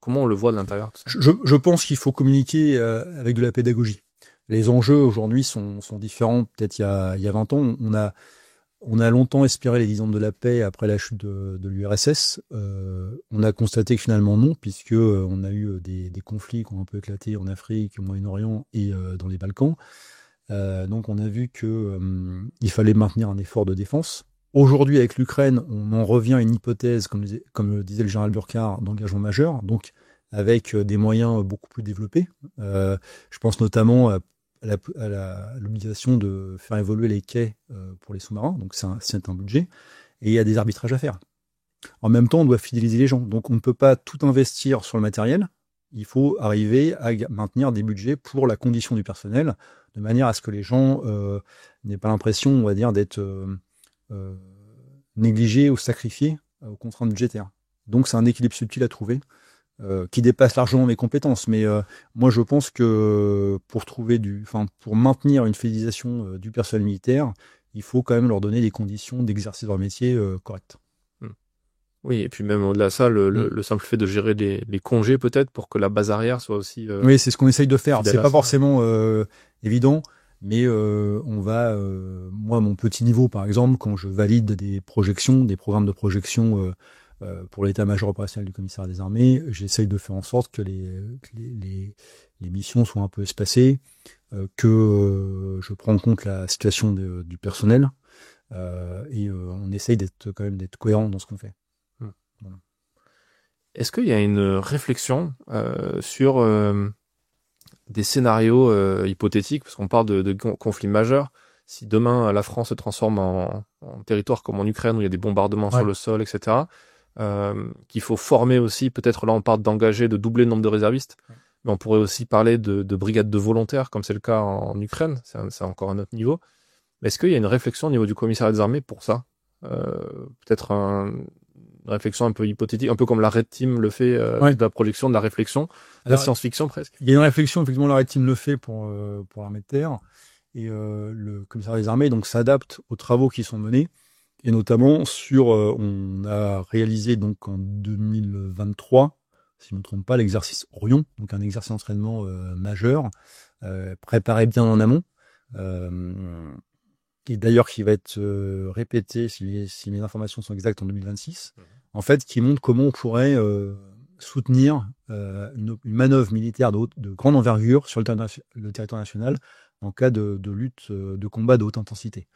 Comment on le voit de l'intérieur? Je pense qu'il faut communiquer avec de la pédagogie. Les enjeux aujourd'hui sont différents. Peut-être il y a 20 ans, on a longtemps espéré les 10 ans de la paix après la chute de l'URSS. On a constaté que finalement non, puisque on a eu des conflits qui ont un peu éclaté en Afrique, au Moyen-Orient et dans les Balkans. Donc on a vu que il fallait maintenir un effort de défense. Aujourd'hui, avec l'Ukraine, on en revient à une hypothèse, comme le disait le général Burkhardt, d'engagement majeur, donc avec des moyens beaucoup plus développés. Je pense notamment à l'obligation de faire évoluer les quais pour les sous-marins, donc c'est un budget, et il y a des arbitrages à faire. En même temps, on doit fidéliser les gens. Donc, on ne peut pas tout investir sur le matériel. Il faut arriver à maintenir des budgets pour la condition du personnel, de manière à ce que les gens n'aient pas l'impression, on va dire, d'être négligés ou sacrifiés aux contraintes budgétaires. Donc, c'est un équilibre subtil à trouver, qui dépasse largement mes compétences. Mais moi, je pense que pour maintenir une fidélisation du personnel militaire, il faut quand même leur donner des conditions d'exercer leur métier correctes. Oui, et puis même au-delà de ça, le simple fait de gérer les congés peut-être pour que la base arrière soit aussi... Oui, c'est ce qu'on essaye de faire. fidèle C'est à pas ça. forcément évident, mais on va... moi, mon petit niveau, par exemple, quand je valide des projections, des programmes de projection pour l'état-major opérationnel du commissariat des armées, j'essaye de faire en sorte que les missions soient un peu espacées, que je prends en compte la situation du personnel, et on essaye d'être cohérent dans ce qu'on fait. Est-ce qu'il y a une réflexion sur des scénarios hypothétiques, parce qu'on parle de conflits majeurs, si demain la France se transforme en territoire comme en Ukraine où il y a des bombardements sur le sol, etc., qu'il faut former aussi, peut-être là on parle d'engager, de doubler le nombre de réservistes, mais on pourrait aussi parler de brigades de volontaires, comme c'est le cas en Ukraine, c'est encore un autre niveau. Mais est-ce qu'il y a une réflexion au niveau du commissariat des armées pour ça peut-être une réflexion un peu hypothétique, un peu comme la Red Team le fait, de la projection, de la réflexion, de la science-fiction presque. Il y a une réflexion, effectivement, la Red Team le fait pour l'armée de terre, et le commissariat des armées donc s'adapte aux travaux qui sont menés, et notamment on a réalisé donc en 2023, si je ne me trompe pas, l'exercice Orion, donc un exercice d'entraînement majeur, préparé bien en amont, et d'ailleurs qui va être répété, si mes informations sont exactes, en 2026, en fait, qui montre comment on pourrait soutenir une manœuvre militaire de grande envergure sur le territoire national en cas de lutte, de combat de haute intensité.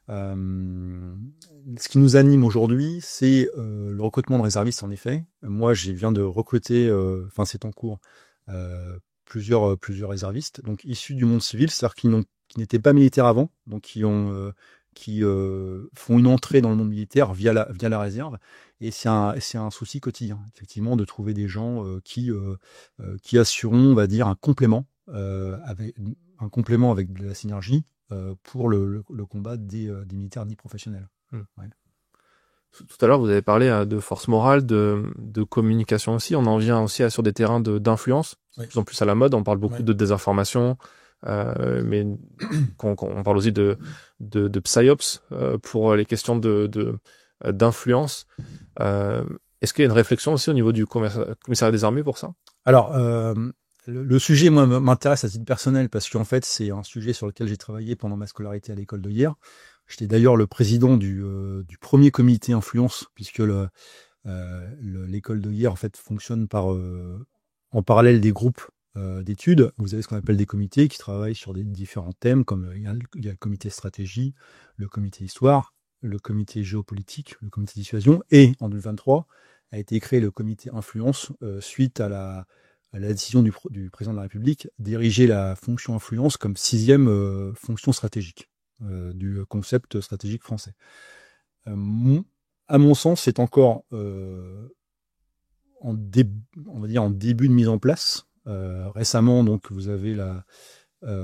Ce qui nous anime aujourd'hui, c'est le recrutement de réservistes, en effet. Moi, je viens de recruter, c'est en cours, plusieurs réservistes, donc issus du monde civil, c'est-à-dire qui n'étaient pas militaires avant, donc qui font une entrée dans le monde militaire via la réserve. Et c'est un souci quotidien, effectivement, de trouver des gens qui assureront, on va dire, un complément avec de la synergie pour le combat des militaires dits professionnels. Ouais. Tout à l'heure, vous avez parlé de force morale, de communication aussi. On en vient aussi sur des terrains d'influence, de plus en plus à la mode. On parle beaucoup de désinformation, mais on parle aussi de psyops pour les questions d'influence. Est-ce qu'il y a une réflexion aussi au niveau du commissariat des armées pour ça? Alors, le sujet, moi, m'intéresse à titre personnel parce qu'en fait, c'est un sujet sur lequel j'ai travaillé pendant ma scolarité à l'école de guerre. J'étais d'ailleurs le président du premier comité influence, puisque l'école de guerre en fait fonctionne en parallèle des groupes d'études. Vous avez ce qu'on appelle des comités qui travaillent sur des différents thèmes, comme il y a le comité stratégie, le comité histoire, le comité géopolitique, le comité dissuasion, et en 2023 a été créé le comité influence suite à la décision du président de la République d'ériger la fonction influence comme 6e fonction stratégique du concept stratégique français. À mon sens, c'est encore en début de mise en place. Récemment, donc, vous avez à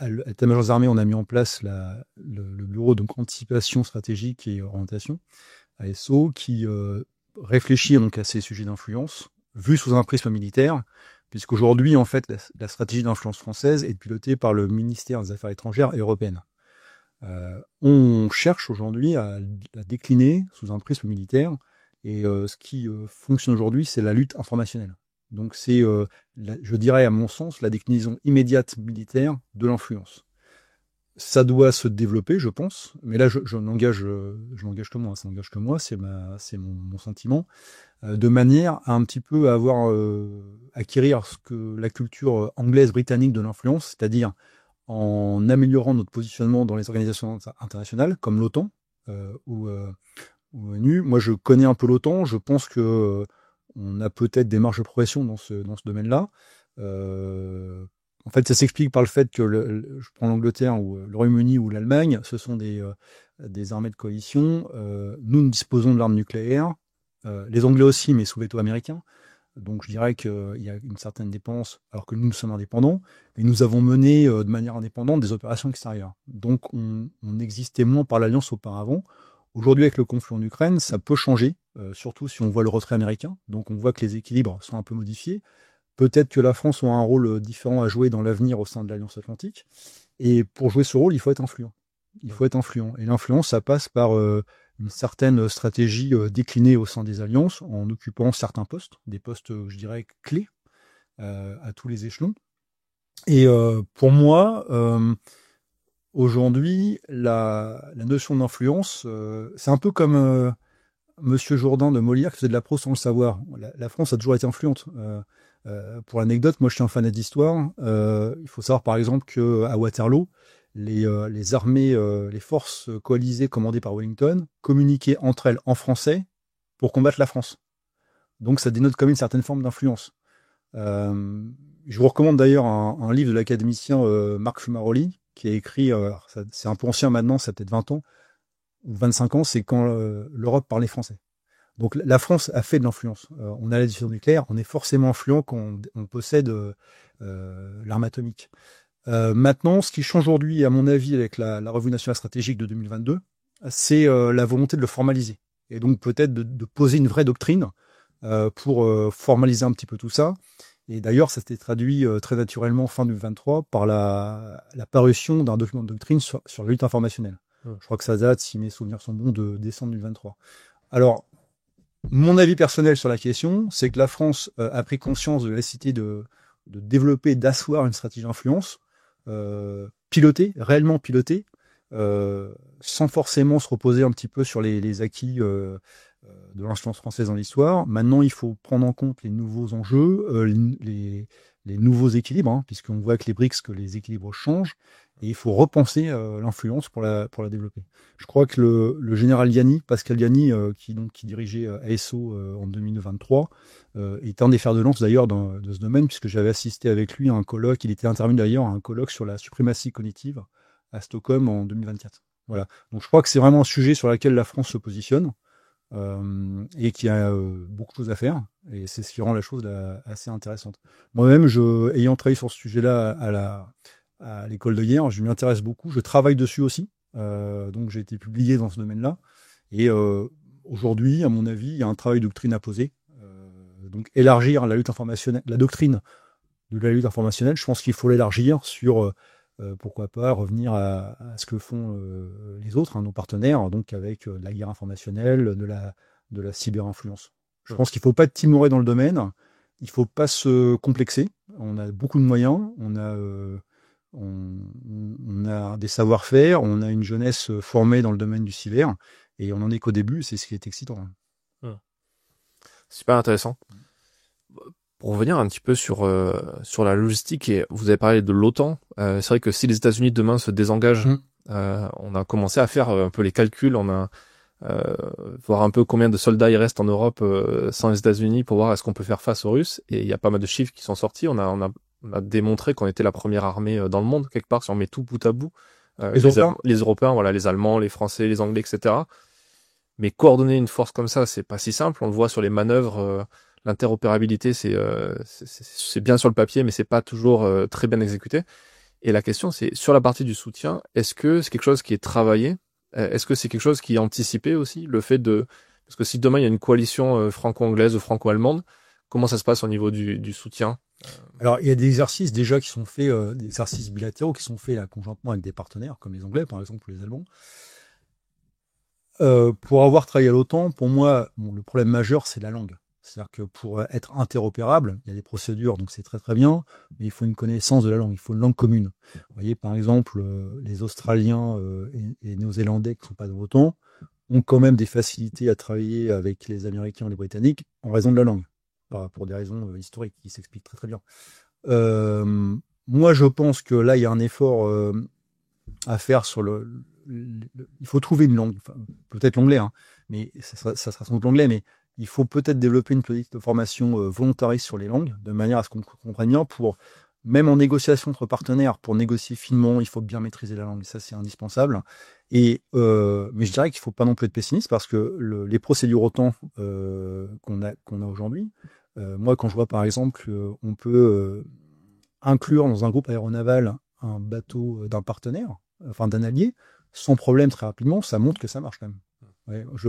l'état-major des armées, on a mis en place le bureau d'anticipation stratégique et orientation, ASO, qui réfléchit donc à ces sujets d'influence, vus sous un prisme militaire, puisqu'aujourd'hui, en fait, la stratégie d'influence française est pilotée par le ministère des Affaires étrangères et européennes. On cherche aujourd'hui à la décliner sous un prisme militaire, et ce qui fonctionne aujourd'hui, c'est la lutte informationnelle. Donc c'est, je dirais à mon sens, la déclinaison immédiate militaire de l'influence. Ça doit se développer, je pense, mais là je n'engage que moi, ça n'engage que moi, c'est mon sentiment, de manière à un petit peu acquérir ce que la culture anglaise britannique de l'influence, c'est-à-dire en améliorant notre positionnement dans les organisations internationales comme l'OTAN ou l'ONU. Moi, je connais un peu l'OTAN, je pense que on a peut-être des marges de progression dans ce domaine-là. En fait, ça s'explique par le fait que je prends l'Angleterre ou le Royaume-Uni ou l'Allemagne, ce sont des armées de coalition. Nous disposons de l'arme nucléaire. Les Anglais aussi, mais sous veto américain. Donc je dirais qu'il y a une certaine dépense, alors que nous sommes indépendants, et nous avons mené de manière indépendante des opérations extérieures. Donc on existait moins par l'Alliance auparavant. Aujourd'hui, avec le conflit en Ukraine, ça peut changer, surtout si on voit le retrait américain. Donc on voit que les équilibres sont un peu modifiés. Peut-être que la France aura un rôle différent à jouer dans l'avenir au sein de l'Alliance Atlantique. Et pour jouer ce rôle, il faut être influent. Il faut être influent. Et l'influence, ça passe par une certaine stratégie déclinée au sein des alliances, en occupant certains postes, des postes, je dirais, clés à tous les échelons. Et pour moi, aujourd'hui, la notion d'influence, c'est un peu comme Monsieur Jourdain de Molière qui faisait de la prose sans le savoir. La France a toujours été influente. Pour l'anecdote, moi je suis un fan d'histoire. Il faut savoir par exemple qu'à Waterloo, les armées, les forces coalisées commandées par Wellington communiquaient entre elles en français pour combattre la France. Donc ça dénote quand même une certaine forme d'influence. Je vous recommande d'ailleurs un livre de l'académicien Marc Fumaroli qui a écrit, c'est un peu ancien maintenant, ça a peut-être 20 ans ou 25 ans, c'est quand l'Europe parlait français. Donc la France a fait de l'influence. On a la dissuasion nucléaire, on est forcément influent quand on possède l'arme atomique. Maintenant, ce qui change aujourd'hui, à mon avis, avec la Revue nationale stratégique de 2022, c'est la volonté de le formaliser. Et donc peut-être de poser une vraie doctrine pour formaliser un petit peu tout ça. Et d'ailleurs, ça s'était traduit très naturellement fin 2023 par la parution d'un document de doctrine sur la lutte informationnelle. Je crois que ça date, si mes souvenirs sont bons, de décembre 2023. Alors, mon avis personnel sur la question, c'est que la France a pris conscience de la nécessité de développer, d'asseoir une stratégie d'influence pilotée, réellement pilotée, sans forcément se reposer un petit peu sur les acquis de l'influence française dans l'histoire. Maintenant, il faut prendre en compte les nouveaux enjeux, les nouveaux équilibres, hein, puisqu'on voit que les équilibres changent, et il faut repenser l'influence pour la développer. Je crois que le général Yanni, Pascal Yanni, qui dirigeait ASO en 2023, est un des fers de lance d'ailleurs de ce domaine, puisque j'avais assisté avec lui à un colloque, il était intervenu d'ailleurs à un colloque sur la suprématie cognitive à Stockholm en 2024. Voilà. Donc je crois que c'est vraiment un sujet sur lequel la France se positionne, et qui a beaucoup de choses à faire, et c'est ce qui rend la chose assez intéressante. Moi-même, ayant travaillé sur ce sujet-là à l'école de guerre, je m'y intéresse beaucoup, je travaille dessus aussi, donc j'ai été publié dans ce domaine-là, et aujourd'hui, à mon avis, il y a un travail de doctrine à poser, donc élargir la lutte informationnelle, la doctrine de la lutte informationnelle, je pense qu'il faut l'élargir sur pourquoi pas revenir à ce que font les autres, hein, nos partenaires, donc avec de la guerre informationnelle, de la cyberinfluence. Je pense qu'il ne faut pas être timoré dans le domaine, il ne faut pas se complexer. On a beaucoup de moyens, on a des savoir-faire, on a une jeunesse formée dans le domaine du cyber, et on n'en est qu'au début, c'est ce qui est excitant. Super intéressant. Pour revenir un petit peu sur la logistique, et vous avez parlé de l'OTAN, c'est vrai que si les États-Unis demain se désengagent, on a commencé à faire un peu les calculs, on a voir un peu combien de soldats il reste en Europe sans les États-Unis pour voir est-ce qu'on peut faire face aux Russes, et il y a pas mal de chiffres qui sont sortis, on a démontré qu'on était la première armée dans le monde, quelque part, si on met tout bout à bout. Les Européens, voilà, les Allemands, les Français, les Anglais, etc. Mais coordonner une force comme ça, c'est pas si simple, on le voit sur les manœuvres, l'interopérabilité, c'est bien sur le papier, mais c'est pas toujours très bien exécuté. Et la question, c'est sur la partie du soutien, est-ce que c'est quelque chose qui est travaillé? Est-ce que c'est quelque chose qui est anticipé aussi, le fait parce que si demain il y a une coalition franco-anglaise ou franco-allemande, comment ça se passe au niveau du soutien? Alors, il y a des exercices déjà qui sont faits, des exercices bilatéraux qui sont faits là, conjointement avec des partenaires, comme les Anglais, par exemple, ou les Allemands. Pour avoir travaillé à l'OTAN, pour moi, le problème majeur, c'est la langue. C'est-à-dire que pour être interopérable, il y a des procédures, donc c'est très très bien, mais il faut une connaissance de la langue, il faut une langue commune. Vous voyez, par exemple, les Australiens et Néo-Zélandais qui ne sont pas de l'OTAN ont quand même des facilités à travailler avec les Américains et les Britanniques en raison de la langue, pour des raisons historiques qui s'expliquent très très bien. Moi, je pense que là, il y a un effort à faire sur il faut trouver une langue, enfin, peut-être l'anglais, hein, mais ça sera sans doute l'anglais, mais il faut peut-être développer une politique de formation volontariste sur les langues, de manière à ce qu'on comprenne bien pour même en négociation entre partenaires, pour négocier finement, il faut bien maîtriser la langue. Ça, c'est indispensable. Mais je dirais qu'il faut pas non plus être pessimiste parce que les procédures OTAN qu'on a aujourd'hui, moi, quand je vois par exemple, on peut inclure dans un groupe aéronaval un bateau d'un partenaire, enfin d'un allié, sans problème très rapidement, ça montre que ça marche quand même. Ouais, je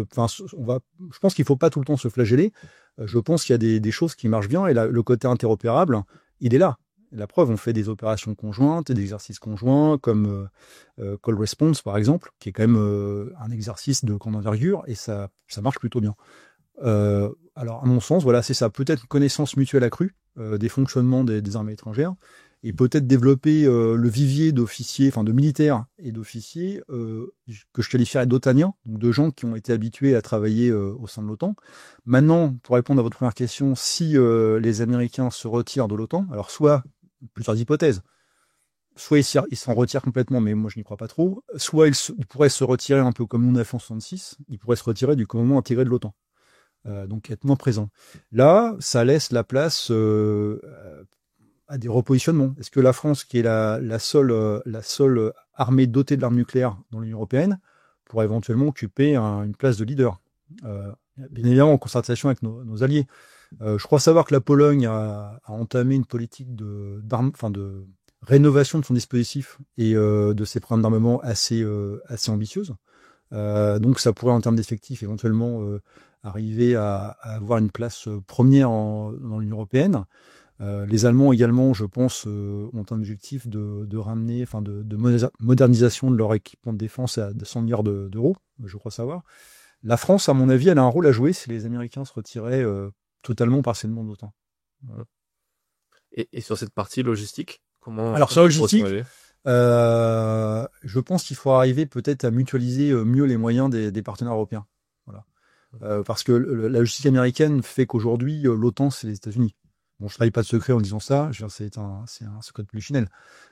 pense qu'il faut pas tout le temps se flageller. Je pense qu'il y a des choses qui marchent bien et le côté interopérable, il est là. La preuve, on fait des opérations conjointes et des exercices conjoints comme Call Response par exemple, qui est quand même un exercice de grande envergure et ça marche plutôt bien. Alors à mon sens, voilà, c'est ça. Peut-être une connaissance mutuelle accrue des fonctionnements des armées étrangères et peut-être développer le vivier d'officiers, enfin de militaires et d'officiers que je qualifierais d'otaniens, donc de gens qui ont été habitués à travailler au sein de l'OTAN. Maintenant, pour répondre à votre première question, si les Américains se retirent de l'OTAN, alors soit plusieurs hypothèses, soit ils s'en retirent complètement, mais moi je n'y crois pas trop, soit ils pourraient se retirer un peu comme nous on a fait en 66, ils pourraient se retirer du commandement intégré de l'OTAN. Donc être moins présent. Là, ça laisse la place à des repositionnements. Est-ce que la France, qui est la seule armée dotée de l'arme nucléaire dans l'Union européenne, pourrait éventuellement occuper une place de leader bien évidemment en concertation avec nos alliés. Je crois savoir que la Pologne a entamé une politique de rénovation de son dispositif et de ses programmes d'armement assez ambitieuse. Donc ça pourrait en termes d'effectifs éventuellement arriver à avoir une place première dans l'Union européenne. Les Allemands également, je pense, ont un objectif de ramener, de modernisation de leur équipement de défense à 200 milliards d'euros, je crois savoir. La France, à mon avis, elle a un rôle à jouer si les Américains se retiraient totalement partiellement de l'OTAN. Voilà. Et sur cette partie logistique, comment... Alors sur la logistique, je pense qu'il faut arriver peut-être à mutualiser mieux les moyens des partenaires européens. Voilà. Parce que la logistique américaine fait qu'aujourd'hui, l'OTAN, c'est les États-Unis. Bon, je trahis pas de secret en disant ça, c'est un secret de polichinelle.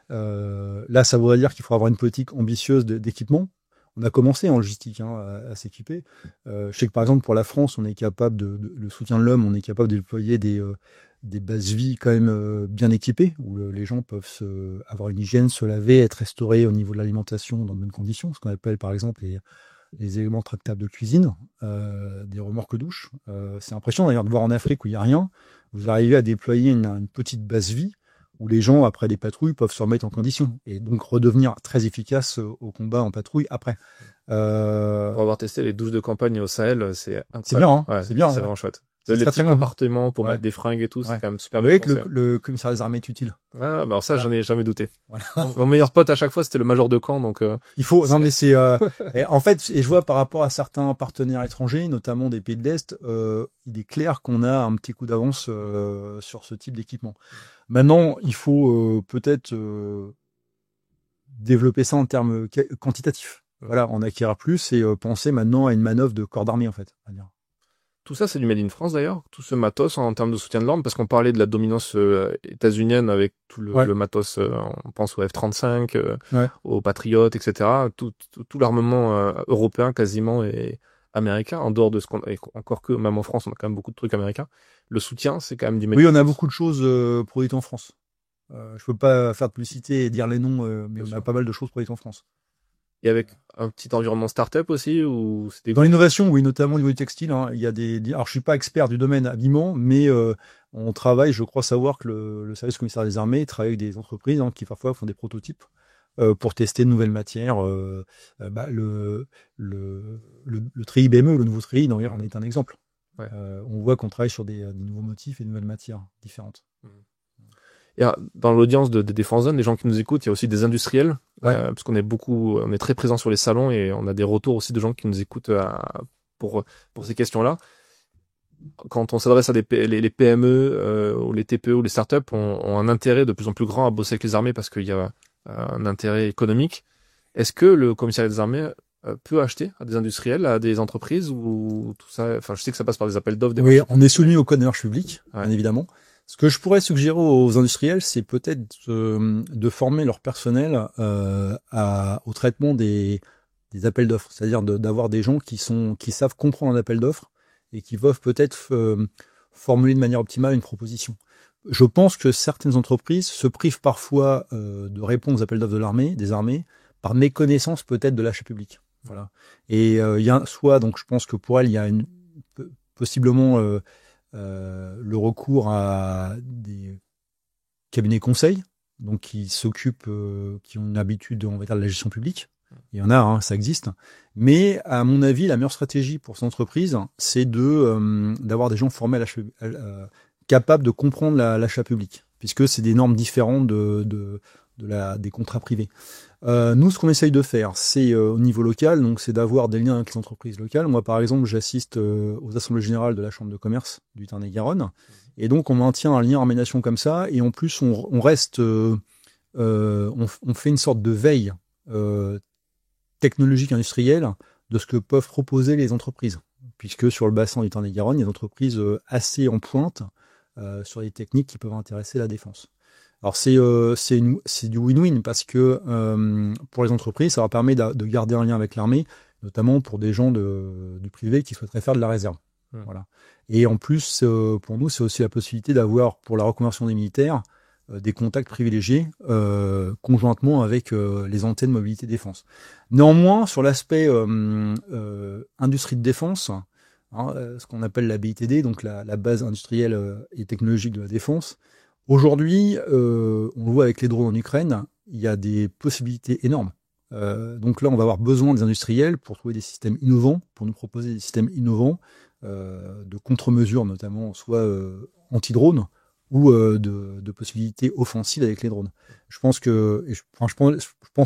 Là, ça voudrait dire qu'il faut avoir une politique ambitieuse d'équipement. On a commencé en logistique à s'équiper. Je sais que par exemple pour la France, on est capable le soutien de l'homme, on est capable de déployer des bases vie quand même bien équipées, où les gens peuvent avoir une hygiène, se laver, être restaurés au niveau de l'alimentation dans de bonnes conditions, ce qu'on appelle par exemple les éléments tractables de cuisine, des remorques douches. C'est impressionnant d'ailleurs de voir en Afrique où il n'y a rien, vous arrivez à déployer une petite base vie où les gens, après des patrouilles, peuvent se remettre en condition et donc redevenir très efficaces au combat en patrouille après. Pour avoir testé les douches de campagne au Sahel, c'est incroyable. C'est bien, hein, ouais, c'est bien. C'est vraiment chouette. Les petits compartiments pour mettre des fringues et tout, c'est quand même super bien. Vous voyez que le commissaire des armées est utile. Ah, bah alors ça, j'en ai jamais douté. Voilà. Mon meilleur pote à chaque fois, c'était le major de camp, donc. Il faut. Non mais c'est. En fait, et je vois par rapport à certains partenaires étrangers, notamment des pays de l'Est, il est clair qu'on a un petit coup d'avance sur ce type d'équipement. Maintenant, il faut peut-être développer ça en termes quantitatifs. Voilà, en acquérir plus et penser maintenant à une manœuvre de corps d'armée en fait. Tout ça, c'est du Made in France d'ailleurs, tout ce matos en termes de soutien de l'ordre, parce qu'on parlait de la dominance états-unienne avec tout le matos, on pense au F-35, aux Patriots, etc. Tout l'armement européen quasiment et américain, en dehors de ce encore que même en France, on a quand même beaucoup de trucs américains. Le soutien, c'est quand même du Made in France. Oui, on a beaucoup de choses produites en France. Je peux pas faire de publicité et dire les noms, mais on a pas mal de choses produites en France. Et avec un petit environnement start-up aussi ou dans l'innovation, oui, notamment au niveau du textile, il y a alors je suis pas expert du domaine habillement, mais on travaille, je crois savoir que le service commissaire des armées travaille avec des entreprises qui parfois font des prototypes pour tester de nouvelles matières. Le treillis BME, le nouveau treillis, d'ailleurs, en est un exemple. Ouais. On voit qu'on travaille sur des nouveaux motifs et de nouvelles matières différentes. Et dans l'audience de Défense Zone, les gens qui nous écoutent, il y a aussi des industriels, parce qu'on on est très présent sur les salons et on a des retours aussi de gens qui nous écoutent pour ces questions-là. Quand on s'adresse à les PME ou les TPE ou les startups, ont un intérêt de plus en plus grand à bosser avec les armées parce qu'il y a un intérêt économique. Est-ce que le commissariat des armées peut acheter à des industriels, à des entreprises ou tout ça? Enfin, je sais que ça passe par des appels d'offres. Oui, on est soumis au code de marché public, bien évidemment. Ce que je pourrais suggérer aux industriels, c'est peut-être de former leur personnel au traitement des appels d'offres, c'est-à-dire d'avoir des gens qui savent comprendre un appel d'offres et qui peuvent peut-être formuler de manière optimale une proposition. je pense que certaines entreprises se privent parfois de répondre aux appels d'offres des armées, par méconnaissance peut-être de l'achat public. Voilà. Et il y a soit, donc je pense que pour elles, il y a possiblement le recours à des cabinets conseils, donc qui s'occupent, qui ont une habitude, on va dire, de la gestion publique. Il y en a, hein, ça existe. Mais à mon avis, la meilleure stratégie pour ces entreprises, c'est d'avoir des gens formés capables de comprendre l'achat public, puisque c'est des normes différentes des contrats privés. Nous, ce qu'on essaye de faire, c'est au niveau local, donc c'est d'avoir des liens avec les entreprises locales. Moi, par exemple, j'assiste aux assemblées générales de la Chambre de commerce du Tarn-et-Garonne, et donc on maintient un lien en médiation comme ça, et en plus on reste, on fait une sorte de veille technologique industrielle de ce que peuvent proposer les entreprises, puisque sur le bassin du Tarn-et-Garonne, il y a des entreprises assez en pointe sur les techniques qui peuvent intéresser la défense. Alors c'est du win-win parce que pour les entreprises, ça leur permet de garder un lien avec l'armée, notamment pour des gens du privé qui souhaiteraient faire de la réserve. Voilà. Et en plus, pour nous, c'est aussi la possibilité d'avoir, pour la reconversion des militaires, des contacts privilégiés conjointement avec les antennes mobilité défense. Néanmoins, sur l'aspect industrie de défense, hein, ce qu'on appelle la BITD, donc la base industrielle et technologique de la défense, aujourd'hui, on le voit avec les drones en Ukraine, il y a des possibilités énormes. Donc là, on va avoir besoin des industriels pour trouver des systèmes innovants, pour nous proposer des systèmes innovants de contre-mesures, notamment soit anti-drones, ou de possibilités offensives avec les drones. Je pense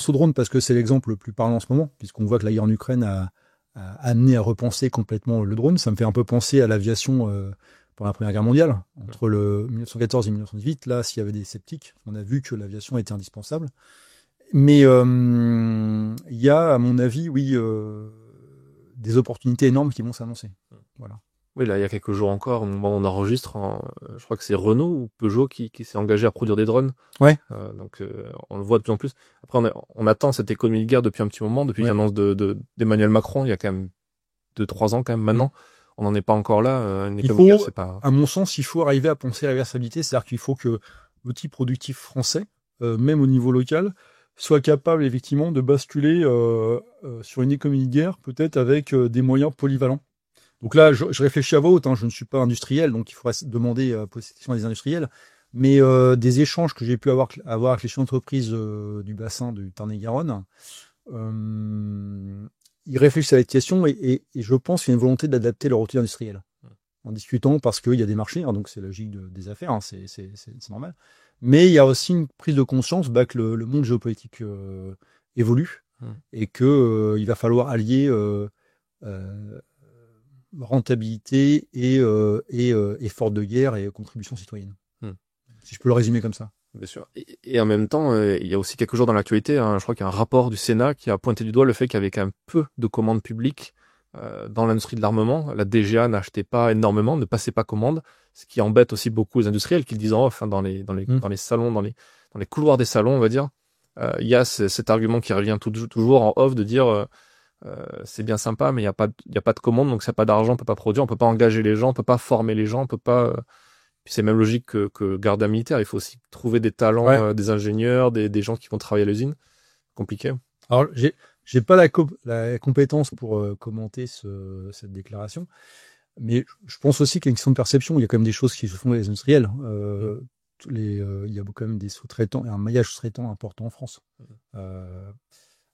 aux drones parce que c'est l'exemple le plus parlant en ce moment, puisqu'on voit que la guerre en Ukraine a amené à repenser complètement le drone. Ça me fait un peu penser à l'aviation pendant la Première Guerre mondiale, entre le 1914 et 1918. Là, s'il y avait des sceptiques, on a vu que l'aviation était indispensable. Mais il y a, à mon avis, oui, des opportunités énormes qui vont s'annoncer. Voilà. Oui, là, il y a quelques jours encore, on enregistre, je crois que c'est Renault ou Peugeot qui s'est engagé à produire des drones. Ouais. Donc, on le voit de plus en plus. Après, on attend cette économie de guerre depuis un petit moment, depuis l'annonce d'Emmanuel Macron, il y a quand même 2-3 ans quand même maintenant. On n'en est pas encore là. C'est pas... À mon sens, il faut arriver à penser la réversibilité, c'est-à-dire qu'il faut que l'outil productif français, même au niveau local, soit capable effectivement de basculer sur une économie de guerre, peut-être avec des moyens polyvalents. Donc là, je réfléchis à voix haute, hein, je ne suis pas industriel, donc il faudrait demander poser cette question à des industriels, mais des échanges que j'ai pu avoir avec les chefs d'entreprise du bassin du Tarn-et-Garonne, ils réfléchissent à cette question et je pense qu'il y a une volonté d'adapter leur outil industriel en discutant parce qu'il y a des marchés, hein, donc c'est logique des affaires, hein, c'est normal. Mais il y a aussi une prise de conscience que le monde géopolitique évolue et que il va falloir allier rentabilité et effort de guerre et contribution citoyenne. Si je peux le résumer comme ça. Bien sûr. Et en même temps, il y a aussi quelques jours dans l'actualité, hein, je crois qu'il y a un rapport du Sénat qui a pointé du doigt le fait qu'il y avait quand même peu de commandes publiques dans l'industrie de l'armement. La DGA n'achetait pas énormément, ne passait pas commande, ce qui embête aussi beaucoup les industriels qui le disent en off, hein, dans les salons, dans les couloirs des salons, on va dire. Il y a cet argument qui revient toujours en off de dire c'est bien sympa, mais il y a pas de commande, donc s'il n'y a pas d'argent, on peut pas produire, on peut pas engager les gens, on peut pas former les gens, on peut pas. Puis c'est même logique que garde un militaire. Il faut aussi trouver des talents, des ingénieurs, des gens qui vont travailler à l'usine. Compliqué. Alors j'ai pas la compétence pour commenter cette déclaration, mais je pense aussi qu'il y a une question de perception. Il y a quand même des choses qui se font avec les industriels. Il y a quand même des sous-traitants, un maillage sous-traitant important en France.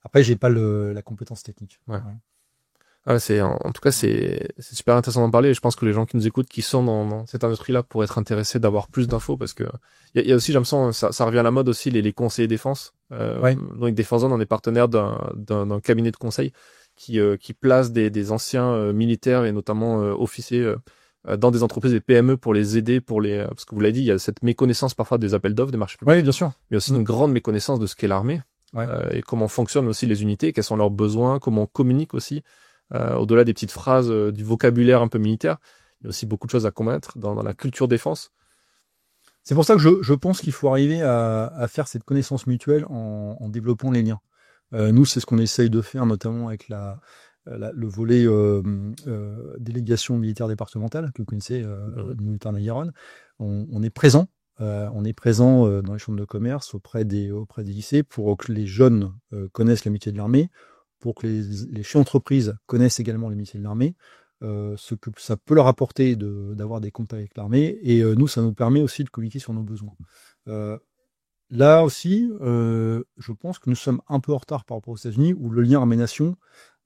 Après, j'ai pas la compétence technique. Ouais. Ah, en tout cas, c'est super intéressant d'en parler. Et je pense que les gens qui nous écoutent, qui sont dans cette industrie-là, pourraient être intéressés d'avoir plus d'infos parce que il y a aussi, j'ai l'impression, ça revient à la mode aussi, les conseillers défense. Donc, Défense Zone, on est partenaire d'un cabinet de conseil qui place des anciens militaires et notamment officiers dans des entreprises, des PME pour les aider, parce que vous l'avez dit, il y a cette méconnaissance parfois des appels d'offres, des marchés publics. Oui, bien sûr. Mais aussi une grande méconnaissance de ce qu'est l'armée et comment fonctionnent aussi les unités, quels sont leurs besoins, comment on communique aussi. Au-delà des petites phrases, du vocabulaire un peu militaire, il y a aussi beaucoup de choses à commettre dans la culture défense. C'est pour ça que je pense qu'il faut arriver à faire cette connaissance mutuelle en développant les liens. Nous, c'est ce qu'on essaye de faire, notamment avec le volet délégation militaire départementale que vous connaissez, du Tarn-et-Garonne. On est présent On est présent dans les chambres de commerce auprès des lycées pour que les jeunes connaissent le métier de l'armée, pour que les chefs d'entreprise connaissent également le métier de l'armée, ce que ça peut leur apporter d'avoir des contacts avec l'armée, et nous, ça nous permet aussi de communiquer sur nos besoins. Là aussi, je pense que nous sommes un peu en retard par rapport aux États-Unis, où le lien armée-nation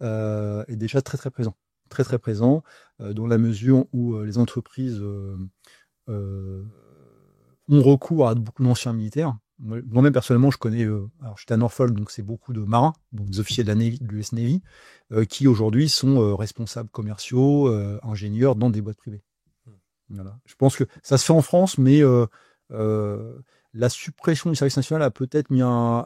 est déjà très très présent. Très très présent, dans la mesure où les entreprises ont recours à beaucoup d'anciens militaires. Moi-même, personnellement, je connais... alors, j'étais à Norfolk, donc c'est beaucoup de marins, donc des officiers de la Navy, de l'US Navy, qui aujourd'hui sont responsables commerciaux, ingénieurs dans des boîtes privées. Voilà. Je pense que ça se fait en France, mais la suppression du service national a peut-être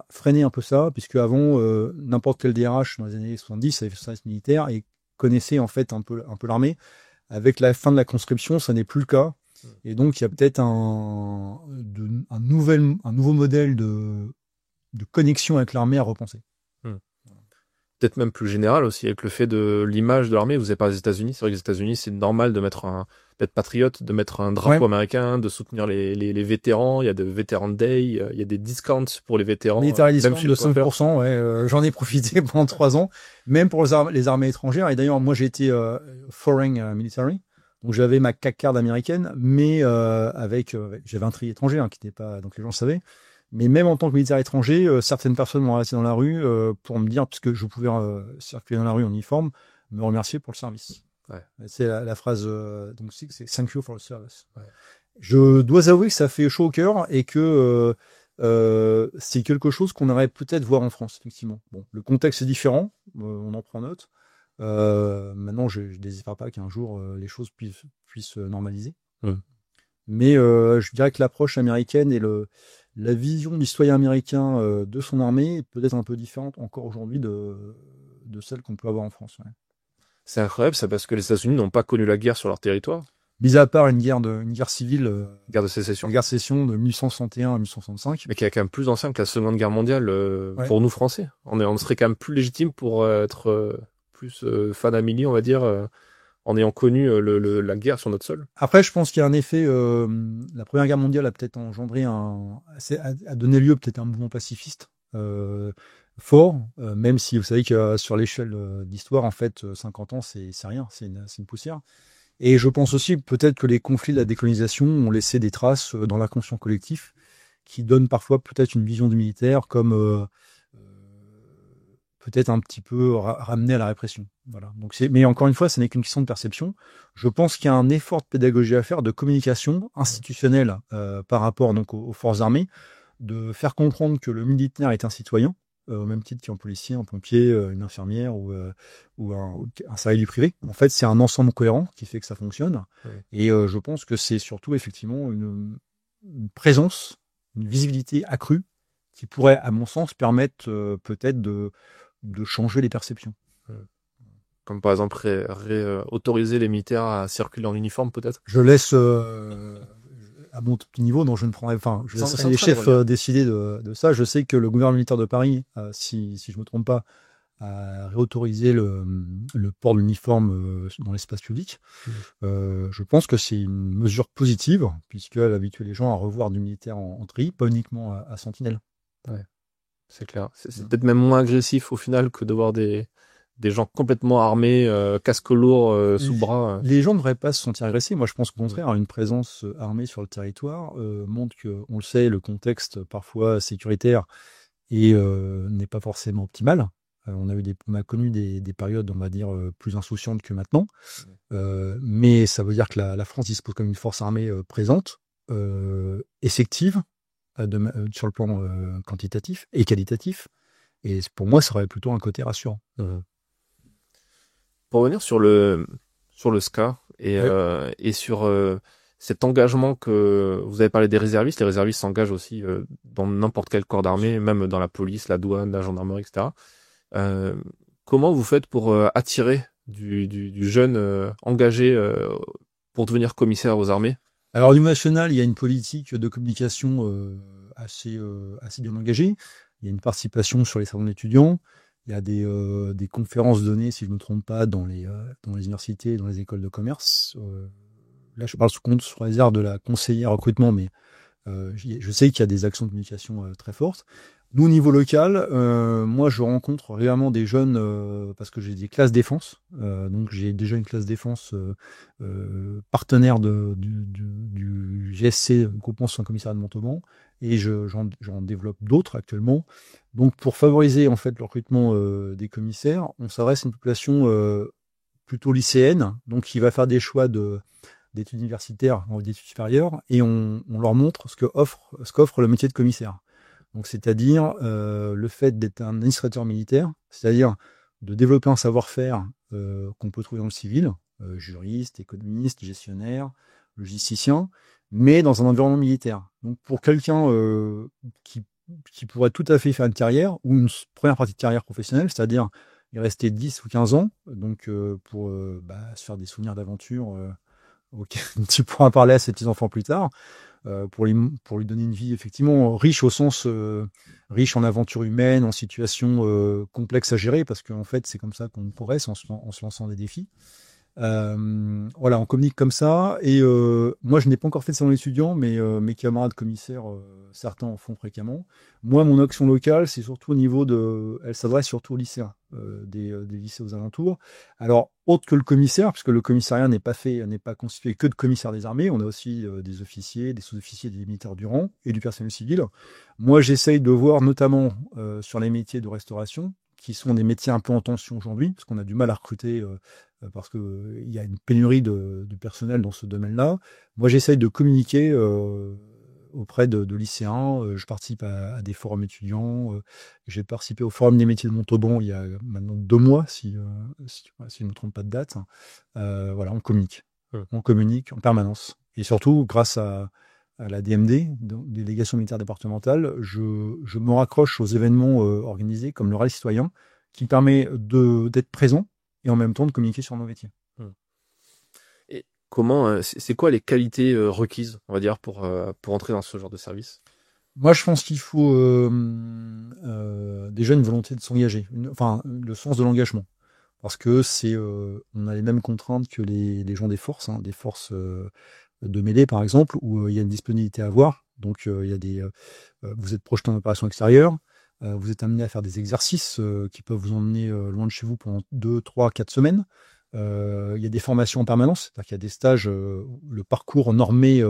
freiné un peu ça, puisque avant, n'importe quel DRH dans les années 70 avait fait le service militaire et connaissait en fait un peu l'armée. Avec la fin de la conscription, ça n'est plus le cas. Et donc, il y a peut-être un nouveau modèle de connexion avec l'armée à repenser. Peut-être même plus général aussi, avec le fait de l'image de l'armée. Vous avez parlé des États-Unis. C'est vrai que les États-Unis, c'est normal d'être patriote, de mettre un drapeau américain, de soutenir les vétérans. Il y a de Veteran Day, il y a des discounts pour les vétérans. Military discount de 5%, j'en ai profité pendant 3 ans, même pour les armées étrangères. Et d'ailleurs, moi, j'ai été foreign military. Donc j'avais ma CAC card américaine, mais j'avais un tri étranger qui n'était pas, donc les gens savaient. Mais même en tant que militaire étranger, certaines personnes m'ont arrêté dans la rue pour me dire, puisque je pouvais circuler dans la rue en uniforme, me remercier pour le service. Ouais. C'est la phrase, donc c'est thank you for the service. Ouais. Je dois avouer que ça fait chaud au cœur et que c'est quelque chose qu'on aurait peut-être voir en France, effectivement. Bon, le contexte est différent, on en prend note. Maintenant, je ne désespère pas qu'un jour les choses puissent normaliser. Mais je dirais que l'approche américaine et la vision du citoyen américain de son armée est peut-être un peu différente encore aujourd'hui de celle qu'on peut avoir en France. Ouais. C'est incroyable, ça, parce que les États-Unis n'ont pas connu la guerre sur leur territoire. Mis à part une guerre civile, guerre de sécession. Une guerre de sécession de 1861 à 1865. Mais qui est quand même plus ancien que la Seconde Guerre mondiale pour nous Français. On serait quand même plus légitime pour être plus family, on va dire, en ayant connu la guerre sur notre sol. Après, je pense qu'il y a un effet. La Première Guerre mondiale a peut-être engendré a donné lieu peut-être à un mouvement pacifiste fort, même si vous savez que sur l'échelle d'histoire, en fait, 50 ans, c'est rien, c'est une poussière. Et je pense aussi peut-être que les conflits de la décolonisation ont laissé des traces dans l'inconscient collectif, qui donnent parfois peut-être une vision du militaire comme peut-être un petit peu ramené à la répression. Voilà. Donc mais encore une fois, ce n'est qu'une question de perception. Je pense qu'il y a un effort de pédagogie à faire, de communication institutionnelle par rapport donc aux forces armées, de faire comprendre que le militaire est un citoyen, au même titre qu'un policier, un pompier, une infirmière ou un salarié du privé. En fait, c'est un ensemble cohérent qui fait que ça fonctionne. Ouais. Et je pense que c'est surtout effectivement une présence, une visibilité accrue qui pourrait, à mon sens, permettre peut-être de changer les perceptions. Comme par exemple autoriser les militaires à circuler en uniforme, peut-être. Je laisse à mon petit niveau, dont je ne prendrai, enfin, je laisserai les chefs décider de ça. Je sais que le gouvernement militaire de Paris, si je me trompe pas, a réautorisé le port de l'uniforme dans l'espace public. Je pense que c'est une mesure positive, puisqu'elle habitue les gens à revoir du militaire en tri, pas uniquement à sentinelle. Ouais. C'est clair. C'est peut-être même moins agressif au final que de voir des gens complètement armés, casque lourd, sous bras. Les gens ne devraient pas se sentir agressés. Moi, je pense qu'au contraire, une présence armée sur le territoire montre que, on le sait, le contexte parfois sécuritaire n'est pas forcément optimal. On a connu des périodes, on va dire, plus insouciantes que maintenant. Mais ça veut dire que la France dispose comme une force armée présente, effective, sur le plan quantitatif et qualitatif. Et pour moi, ça aurait plutôt un côté rassurant. Pour revenir sur le SCA et sur cet engagement que vous avez parlé des réservistes, les réservistes s'engagent aussi dans n'importe quel corps d'armée, même dans la police, la douane, la gendarmerie, etc. Comment vous faites pour attirer du jeune engagé pour devenir commissaire aux armées? Alors, au niveau national, il y a une politique de communication assez bien engagée. Il y a une participation sur les salons d'étudiants. Il y a des conférences données, si je ne me trompe pas, dans les universités, dans les écoles de commerce. Là, je parle sous réserve de la conseillère recrutement, mais Je sais qu'il y a des actions de communication très fortes. Nous, au niveau local, moi, je rencontre régulièrement des jeunes parce que j'ai des classes défense. Donc, j'ai déjà une classe défense partenaire du GSC, Groupement Soins Commissariat de Montauban, et j'en développe d'autres actuellement. Donc, pour favoriser en fait le recrutement des commissaires, on s'adresse à une population plutôt lycéenne, donc qui va faire des choix d'études universitaires ou d'études supérieures, et on leur montre ce qu'offre le métier de commissaire. Donc, c'est-à-dire le fait d'être un administrateur militaire, c'est-à-dire de développer un savoir-faire qu'on peut trouver dans le civil, juriste, économiste, gestionnaire, logisticien, mais dans un environnement militaire. Donc, pour quelqu'un qui pourrait tout à fait faire une carrière, ou une première partie de carrière professionnelle, c'est-à-dire y rester 10 ou 15 ans, donc pour se faire des souvenirs d'aventure auxquels tu pourras parler à ses petits-enfants plus tard, pour lui donner une vie effectivement riche au sens riche en aventures humaines, en situations complexes à gérer, parce qu'en fait c'est comme ça qu'on progresse en se lançant des défis. Voilà, on communique comme ça, et moi je n'ai pas encore fait de salon étudiant, mais mes camarades commissaires, certains en font fréquemment. Moi, mon action locale, c'est surtout elle s'adresse surtout aux lycéens, des lycées aux alentours. Alors, autre que le commissaire, puisque le commissariat n'est pas constitué que de commissaires des armées, on a aussi des officiers, des sous-officiers, des militaires du rang et du personnel civil. Moi, j'essaye de voir notamment sur les métiers de restauration, qui sont des métiers un peu en tension aujourd'hui, parce qu'on a du mal à recruter parce qu'il y a une pénurie de personnel dans ce domaine-là. Moi, j'essaye de communiquer auprès de lycéens. Je participe à des forums étudiants. J'ai participé au Forum des métiers de Montauban il y a maintenant 2 mois, si je ne me trompe pas de date. Voilà, on communique. On communique en permanence. Et surtout, grâce à la DMD, délégation militaire départementale, je me raccroche aux événements organisés comme le Rallye citoyen, qui permet d'être présent et en même temps de communiquer sur nos métiers. Et comment, c'est quoi les qualités requises, on va dire, pour entrer dans ce genre de service? Moi, je pense qu'il faut déjà une volonté de s'engager, le sens de l'engagement, parce que on a les mêmes contraintes que les gens des forces de mêlée, par exemple, où il y a une disponibilité à avoir. Donc, vous êtes projeté en opération extérieure, vous êtes amené à faire des exercices qui peuvent vous emmener loin de chez vous pendant 2, 3, 4 semaines. Il y a des formations en permanence, c'est-à-dire qu'il y a des stages, le parcours normé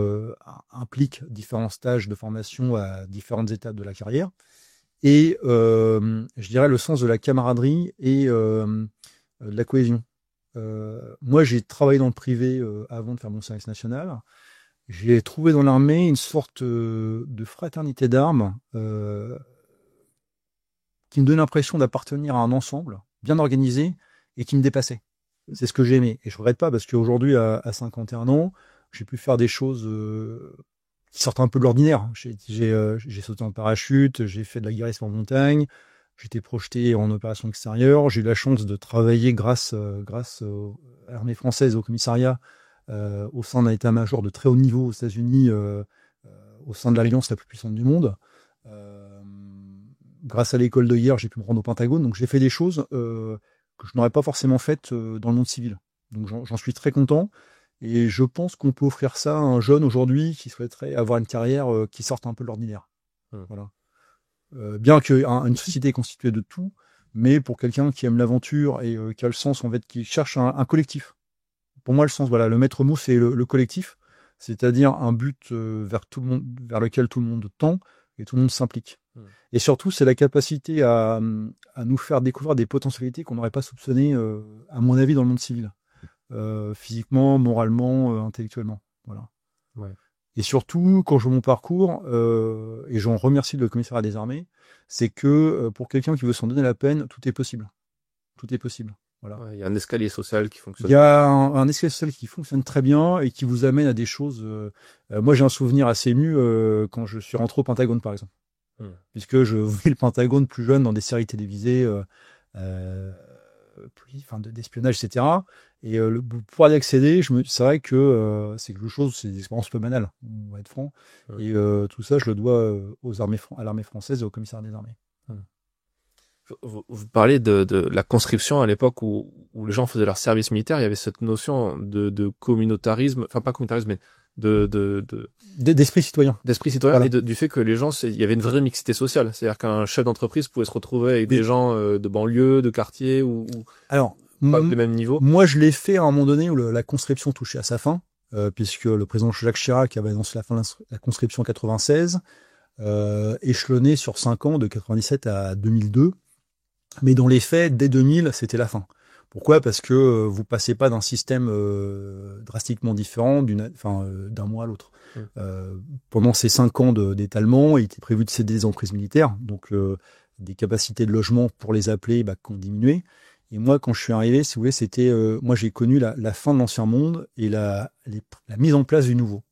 implique différents stages de formation à différentes étapes de la carrière. Et je dirais le sens de la camaraderie et de la cohésion. Moi, j'ai travaillé dans le privé avant de faire mon service national. J'ai trouvé dans l'armée une sorte de fraternité d'armes qui me donne l'impression d'appartenir à un ensemble bien organisé et qui me dépassait. C'est ce que j'aimais. Et je regrette pas, parce qu'aujourd'hui, à 51 ans, j'ai pu faire des choses qui sortent un peu de l'ordinaire. J'ai sauté en parachute, j'ai fait de la guérison en montagne, j'étais projeté en opération extérieure, j'ai eu la chance de travailler grâce à l'armée française, au commissariat, au sein d'un état-major de très haut niveau aux États-Unis, au sein de l'alliance la plus puissante du monde. Grâce à l'école de guerre, j'ai pu me rendre au Pentagone, donc j'ai fait des choses que je n'aurais pas forcément faites dans le monde civil. Donc j'en suis très content, et je pense qu'on peut offrir ça à un jeune aujourd'hui qui souhaiterait avoir une carrière qui sorte un peu de l'ordinaire. Voilà. Bien qu'une société est constituée de tout, mais pour quelqu'un qui aime l'aventure et qui a le sens, en fait, qui cherche un collectif. Pour moi, le sens, voilà, le maître mot, c'est le collectif, c'est-à-dire un but vers lequel tout le monde tend et tout le monde s'implique. Et surtout, c'est la capacité à nous faire découvrir des potentialités qu'on n'aurait pas soupçonnées, à mon avis, dans le monde civil. Physiquement, moralement, intellectuellement. Voilà. Ouais. Et surtout, quand je vois mon parcours, et j'en remercie le commissariat des armées, c'est que pour quelqu'un qui veut s'en donner la peine, tout est possible. Tout est possible. Voilà. Il y a un escalier social qui fonctionne. Il y a un escalier social qui fonctionne très bien et qui vous amène à des choses. Moi, j'ai un souvenir assez ému quand je suis rentré au Pentagone, par exemple. Puisque je voyais le Pentagone plus jeune dans des séries télévisées, d'espionnage, etc. Et pour y accéder, c'est vrai que c'est quelque chose, c'est des expériences peu banales, on va être franc. Et tout ça, je le dois à l'armée française et au commissariat des armées. Vous parlez de la conscription à l'époque où les gens faisaient leur service militaire. Il y avait cette notion de communautarisme, enfin pas communautarisme, mais d'esprit citoyen. D'esprit citoyen Voilà. et du fait que les gens, il y avait une vraie mixité sociale. C'est-à-dire qu'un chef d'entreprise pouvait se retrouver avec des gens de banlieue, de quartier ou Alors, pas des mêmes niveaux. moi, je l'ai fait à un moment donné où la conscription touchait à sa fin, puisque le président Jacques Chirac avait annoncé la fin de la conscription en 96, échelonné sur 5 ans, de 97 à 2002. Mais dans les faits, dès 2000, c'était la fin. Pourquoi ? Parce que vous passez pas d'un système drastiquement différent d'un mois à l'autre. Pendant ces 5 ans d'étalement, il était prévu de céder des emprises militaires, donc des capacités de logement pour les appeler qui ont diminué. Et moi, quand je suis arrivé, si vous voulez, c'était moi j'ai connu la fin de l'ancien monde et la mise en place du nouveau.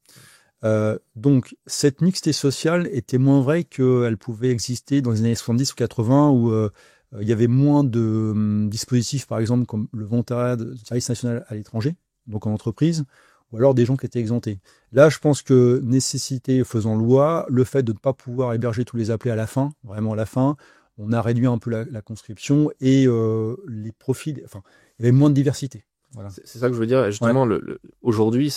Donc cette mixité sociale était moins vraie qu'elle pouvait exister dans les années 70 ou 80 où il y avait moins de dispositifs, par exemple, comme le volontariat de service national à l'étranger, donc en entreprise, ou alors des gens qui étaient exemptés. Là, je pense que nécessité faisant loi, le fait de ne pas pouvoir héberger tous les appelés à la fin, vraiment à la fin, on a réduit un peu la conscription et les profils, enfin, il y avait moins de diversité. Voilà. C'est ça que je veux dire. Et justement, aujourd'hui,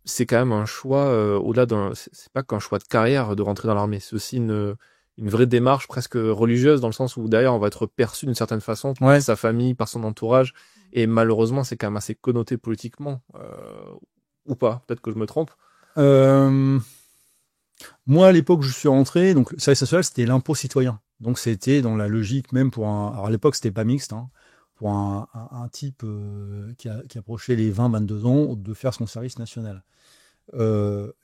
c'est quand même un choix, au-delà c'est pas qu'un choix de carrière de rentrer dans l'armée, c'est aussi une vraie démarche presque religieuse dans le sens où derrière on va être perçu d'une certaine façon par sa famille, par son entourage, et malheureusement c'est quand même assez connoté politiquement, ou pas, peut-être que je me trompe. Moi à l'époque où je suis rentré, donc le service national c'était l'impôt citoyen, donc c'était dans la logique même alors à l'époque c'était pas mixte, pour un type qui approchait les 20-22 ans de faire son service national.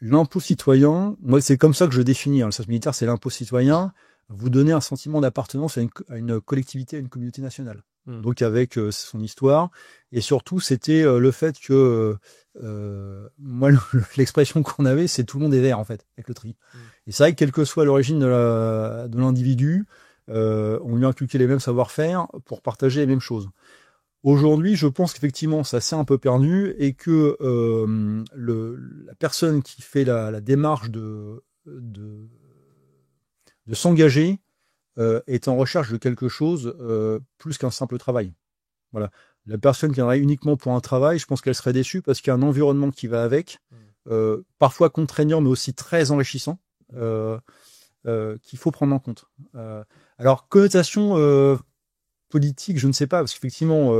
L'impôt citoyen, moi c'est comme ça que je définis, le service militaire c'est l'impôt citoyen, vous donner un sentiment d'appartenance à une collectivité, à une communauté nationale. Donc avec son histoire, et surtout c'était le fait que moi l'expression qu'on avait c'est tout le monde est vert en fait, avec le tri. Et c'est vrai que quelle que soit l'origine de l'individu, on lui a inculqué les mêmes savoir-faire pour partager les mêmes choses. Aujourd'hui, je pense qu'effectivement, ça s'est un peu perdu et que la personne qui fait la démarche de s'engager est en recherche de quelque chose plus qu'un simple travail. Voilà. La personne qui viendrait uniquement pour un travail, je pense qu'elle serait déçue parce qu'il y a un environnement qui va avec, parfois contraignant, mais aussi très enrichissant, qu'il faut prendre en compte. Alors, connotation politique, je ne sais pas, parce qu'effectivement,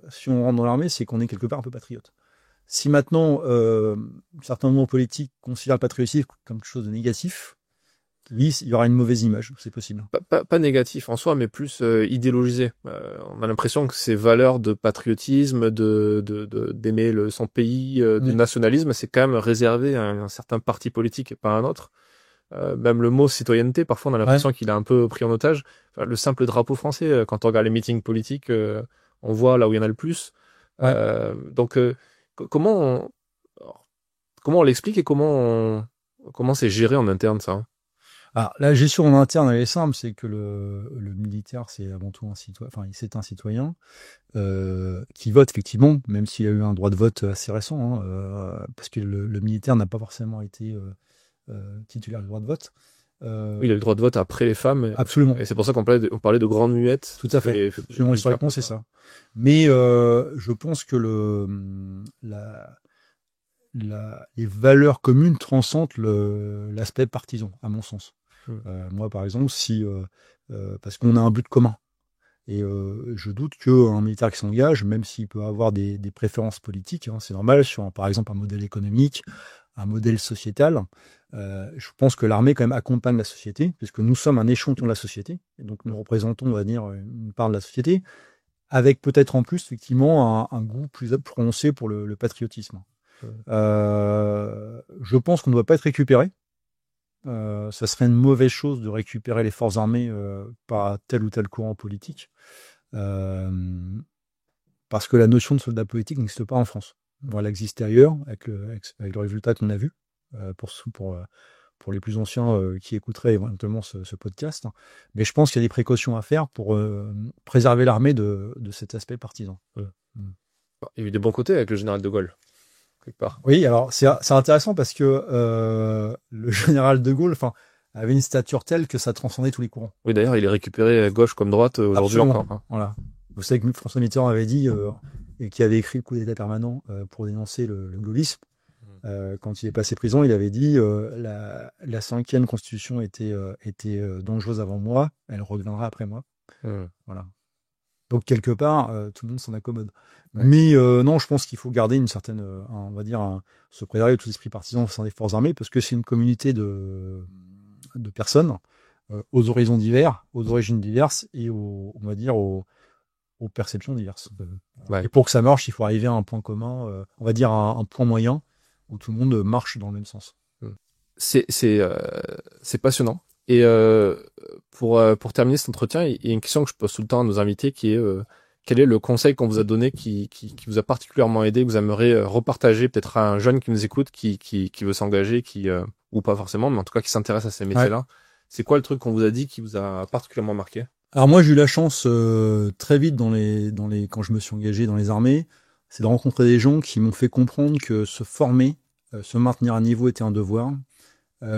si on rentre dans l'armée, c'est qu'on est quelque part un peu patriote. Si maintenant, certains mouvements politiques considèrent le patriotisme comme quelque chose de négatif, oui, il y aura une mauvaise image, c'est possible. Pas négatif en soi, mais plus idéologisé. On a l'impression que ces valeurs de patriotisme, d'aimer son pays, du nationalisme, c'est quand même réservé à un certain parti politique et pas à un autre. Même le mot citoyenneté, parfois on a l'impression qu'il est un peu pris en otage. Enfin, le simple drapeau français, quand on regarde les meetings politiques, on voit là où il y en a le plus. Donc comment on l'explique et comment c'est géré en interne ça? Alors, la gestion en interne, elle est simple, c'est que le militaire, c'est avant tout un citoyen, enfin, c'est un citoyen qui vote effectivement, même s'il a eu un droit de vote assez récent, parce que le militaire n'a pas forcément été titulaire du droit de vote. Oui, il a le droit de vote après les femmes. Absolument. Et c'est pour ça qu'on parlait de grandes muettes. Tout à fait. Historiquement, c'est ça. Mais je pense que les valeurs communes transcendent l'aspect partisan, à mon sens. Moi, par exemple, parce qu'on a un but commun. Et je doute qu'un militaire qui s'engage, même s'il peut avoir des préférences politiques, c'est normal, sur par exemple un modèle économique, un modèle sociétal, je pense que l'armée quand même accompagne la société, puisque nous sommes un échantillon de la société, et donc nous représentons, on va dire, une part de la société, avec peut-être en plus, effectivement, un goût plus prononcé pour le patriotisme. Je pense qu'on ne doit pas être récupéré. Ça serait une mauvaise chose de récupérer les forces armées par tel ou tel courant politique, parce que la notion de soldat politique n'existe pas en France. Bon, elle existe ailleurs, avec le résultat qu'on a vu, pour les plus anciens qui écouteraient éventuellement ce podcast. Mais je pense qu'il y a des précautions à faire pour préserver l'armée de cet aspect partisan. Il y a eu des bons côtés avec le général de Gaulle. Quelque part. Oui, alors c'est intéressant parce que le général de Gaulle avait une stature telle que ça transcendait tous les courants. Oui, d'ailleurs, il est récupéré à gauche comme droite aujourd'hui encore. Voilà. Vous savez que François Mitterrand avait dit, et qui avait écrit le coup d'état permanent pour dénoncer le gaullisme, quand il est passé prison, il avait dit la 5e constitution était dangereuse avant moi, elle reviendra après moi. Voilà. Donc quelque part, tout le monde s'en accommode. Ouais. Mais non, je pense qu'il faut garder une certaine, on va dire, se préserver de tout esprit partisan au sein des forces armées, parce que c'est une communauté de personnes aux horizons divers, aux origines diverses et on va dire aux perceptions diverses. Ouais. Et pour que ça marche, il faut arriver à un point commun, on va dire un point moyen où tout le monde marche dans le même sens. C'est passionnant. Et pour terminer cet entretien, il y a une question que je pose tout le temps à nos invités qui est quel est le conseil qu'on vous a donné qui vous a particulièrement aidé, que vous aimeriez repartager peut-être à un jeune qui nous écoute, qui veut s'engager, ou pas forcément, mais en tout cas qui s'intéresse à ces métiers-là. Ouais. C'est quoi le truc qu'on vous a dit qui vous a particulièrement marqué? Alors moi, j'ai eu la chance très vite quand je me suis engagé dans les armées, c'est de rencontrer des gens qui m'ont fait comprendre que se former, se maintenir à niveau était un devoir.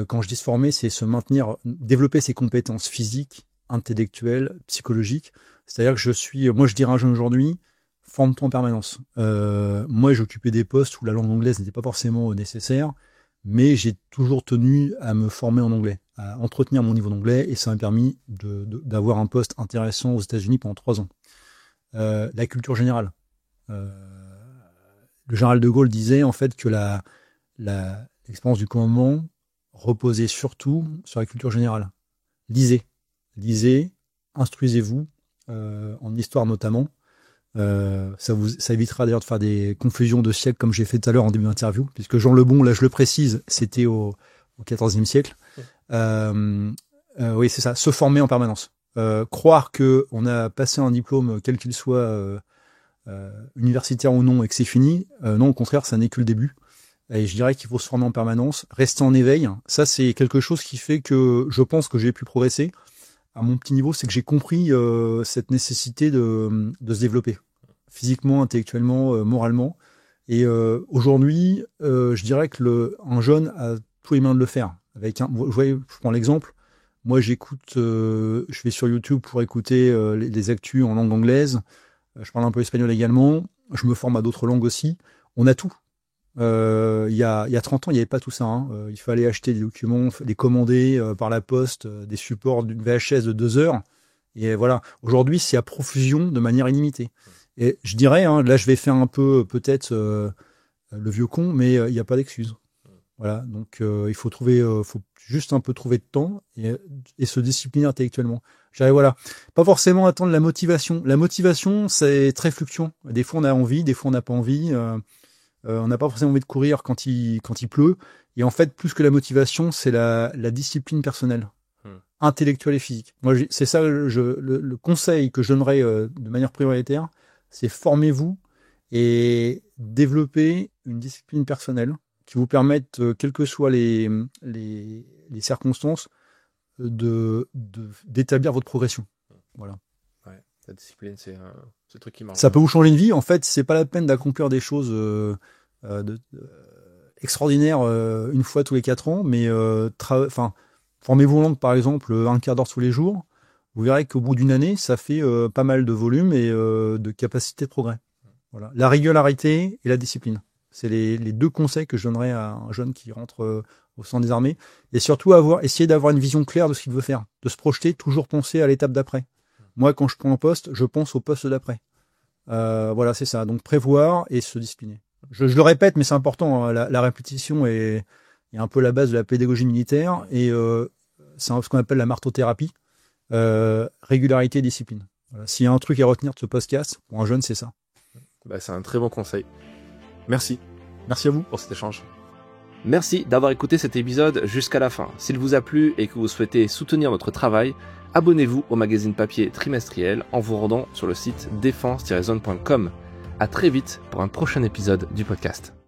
Quand je dis se former, c'est se maintenir, développer ses compétences physiques, intellectuelles, psychologiques. C'est-à-dire que moi je dirais à un jeune aujourd'hui, forme-toi en permanence. Moi j'occupais des postes où la langue anglaise n'était pas forcément nécessaire, mais j'ai toujours tenu à me former en anglais, à entretenir mon niveau d'anglais, et ça m'a permis d'avoir un poste intéressant aux États-Unis pendant 3 ans. La culture générale. Le général de Gaulle disait en fait que l'expérience du commandement reposait surtout sur la culture générale. Lisez, instruisez-vous, en histoire notamment. Ça évitera d'ailleurs de faire des confusions de siècles comme j'ai fait tout à l'heure en début d'interview, puisque Jean Lebon, là je le précise, c'était au XIVe siècle. Oui, c'est ça, se former en permanence. Croire que on a passé un diplôme, quel qu'il soit, universitaire ou non, et que c'est fini, non, au contraire, ça n'est que le début. Et je dirais qu'il faut se former en permanence, rester en éveil. Ça, c'est quelque chose qui fait que je pense que j'ai pu progresser. À mon petit niveau, c'est que j'ai compris cette nécessité de se développer, physiquement, intellectuellement, moralement. Et aujourd'hui, je dirais que un jeune a tous les moyens de le faire. Vous voyez, je prends l'exemple. Moi, j'écoute, je vais sur YouTube pour écouter les actus en langue anglaise. Je parle un peu espagnol également. Je me forme à d'autres langues aussi. On a tout. Il y a 30 ans, il n'y avait pas tout ça. Il fallait acheter des documents, les commander par la poste, des supports d'une VHS de 2 heures. Et voilà. Aujourd'hui, c'est à profusion de manière illimitée. Et je dirais, là, je vais faire un peu peut-être le vieux con, mais il n'y a pas d'excuse. Voilà. Donc, il faut juste un peu trouver de temps et se discipliner intellectuellement. Voilà. Pas forcément attendre la motivation. La motivation, c'est très fluctuant. Des fois, on a envie, des fois, on n'a pas envie. On n'a pas forcément envie de courir quand il pleut. Et en fait, plus que la motivation, c'est la discipline personnelle, intellectuelle et physique. Moi, c'est ça le conseil que je donnerais de manière prioritaire, c'est formez-vous et développez une discipline personnelle qui vous permette, quelles que soient les circonstances, d'établir votre progression. Voilà. Ouais, la discipline, c'est le truc qui marche. Ça peut vous changer une vie. En fait, c'est pas la peine d'accomplir des choses extraordinaires une fois tous les 4 ans, mais formez-vous en langue, par exemple, un quart d'heure tous les jours. Vous verrez qu'au bout d'une année, ça fait pas mal de volume et de capacité de progrès. Voilà. La régularité et la discipline. C'est les 2 conseils que je donnerais à un jeune qui rentre au sein des armées. Et surtout, essayer d'avoir une vision claire de ce qu'il veut faire. De se projeter, toujours penser à l'étape d'après. Moi, quand je prends un poste, je pense au poste d'après. Voilà, c'est ça. Donc, prévoir et se discipliner. Je le répète, mais c'est important. La répétition est un peu la base de la pédagogie militaire. Et c'est ce qu'on appelle la martothérapie. Régularité et discipline. Voilà. S'il y a un truc à retenir de ce podcast, pour un jeune, c'est ça. C'est un très bon conseil. Merci. Merci à vous pour cet échange. Merci d'avoir écouté cet épisode jusqu'à la fin. S'il vous a plu et que vous souhaitez soutenir notre travail, abonnez-vous au magazine papier trimestriel en vous rendant sur le site défense-zone.com. À très vite pour un prochain épisode du podcast.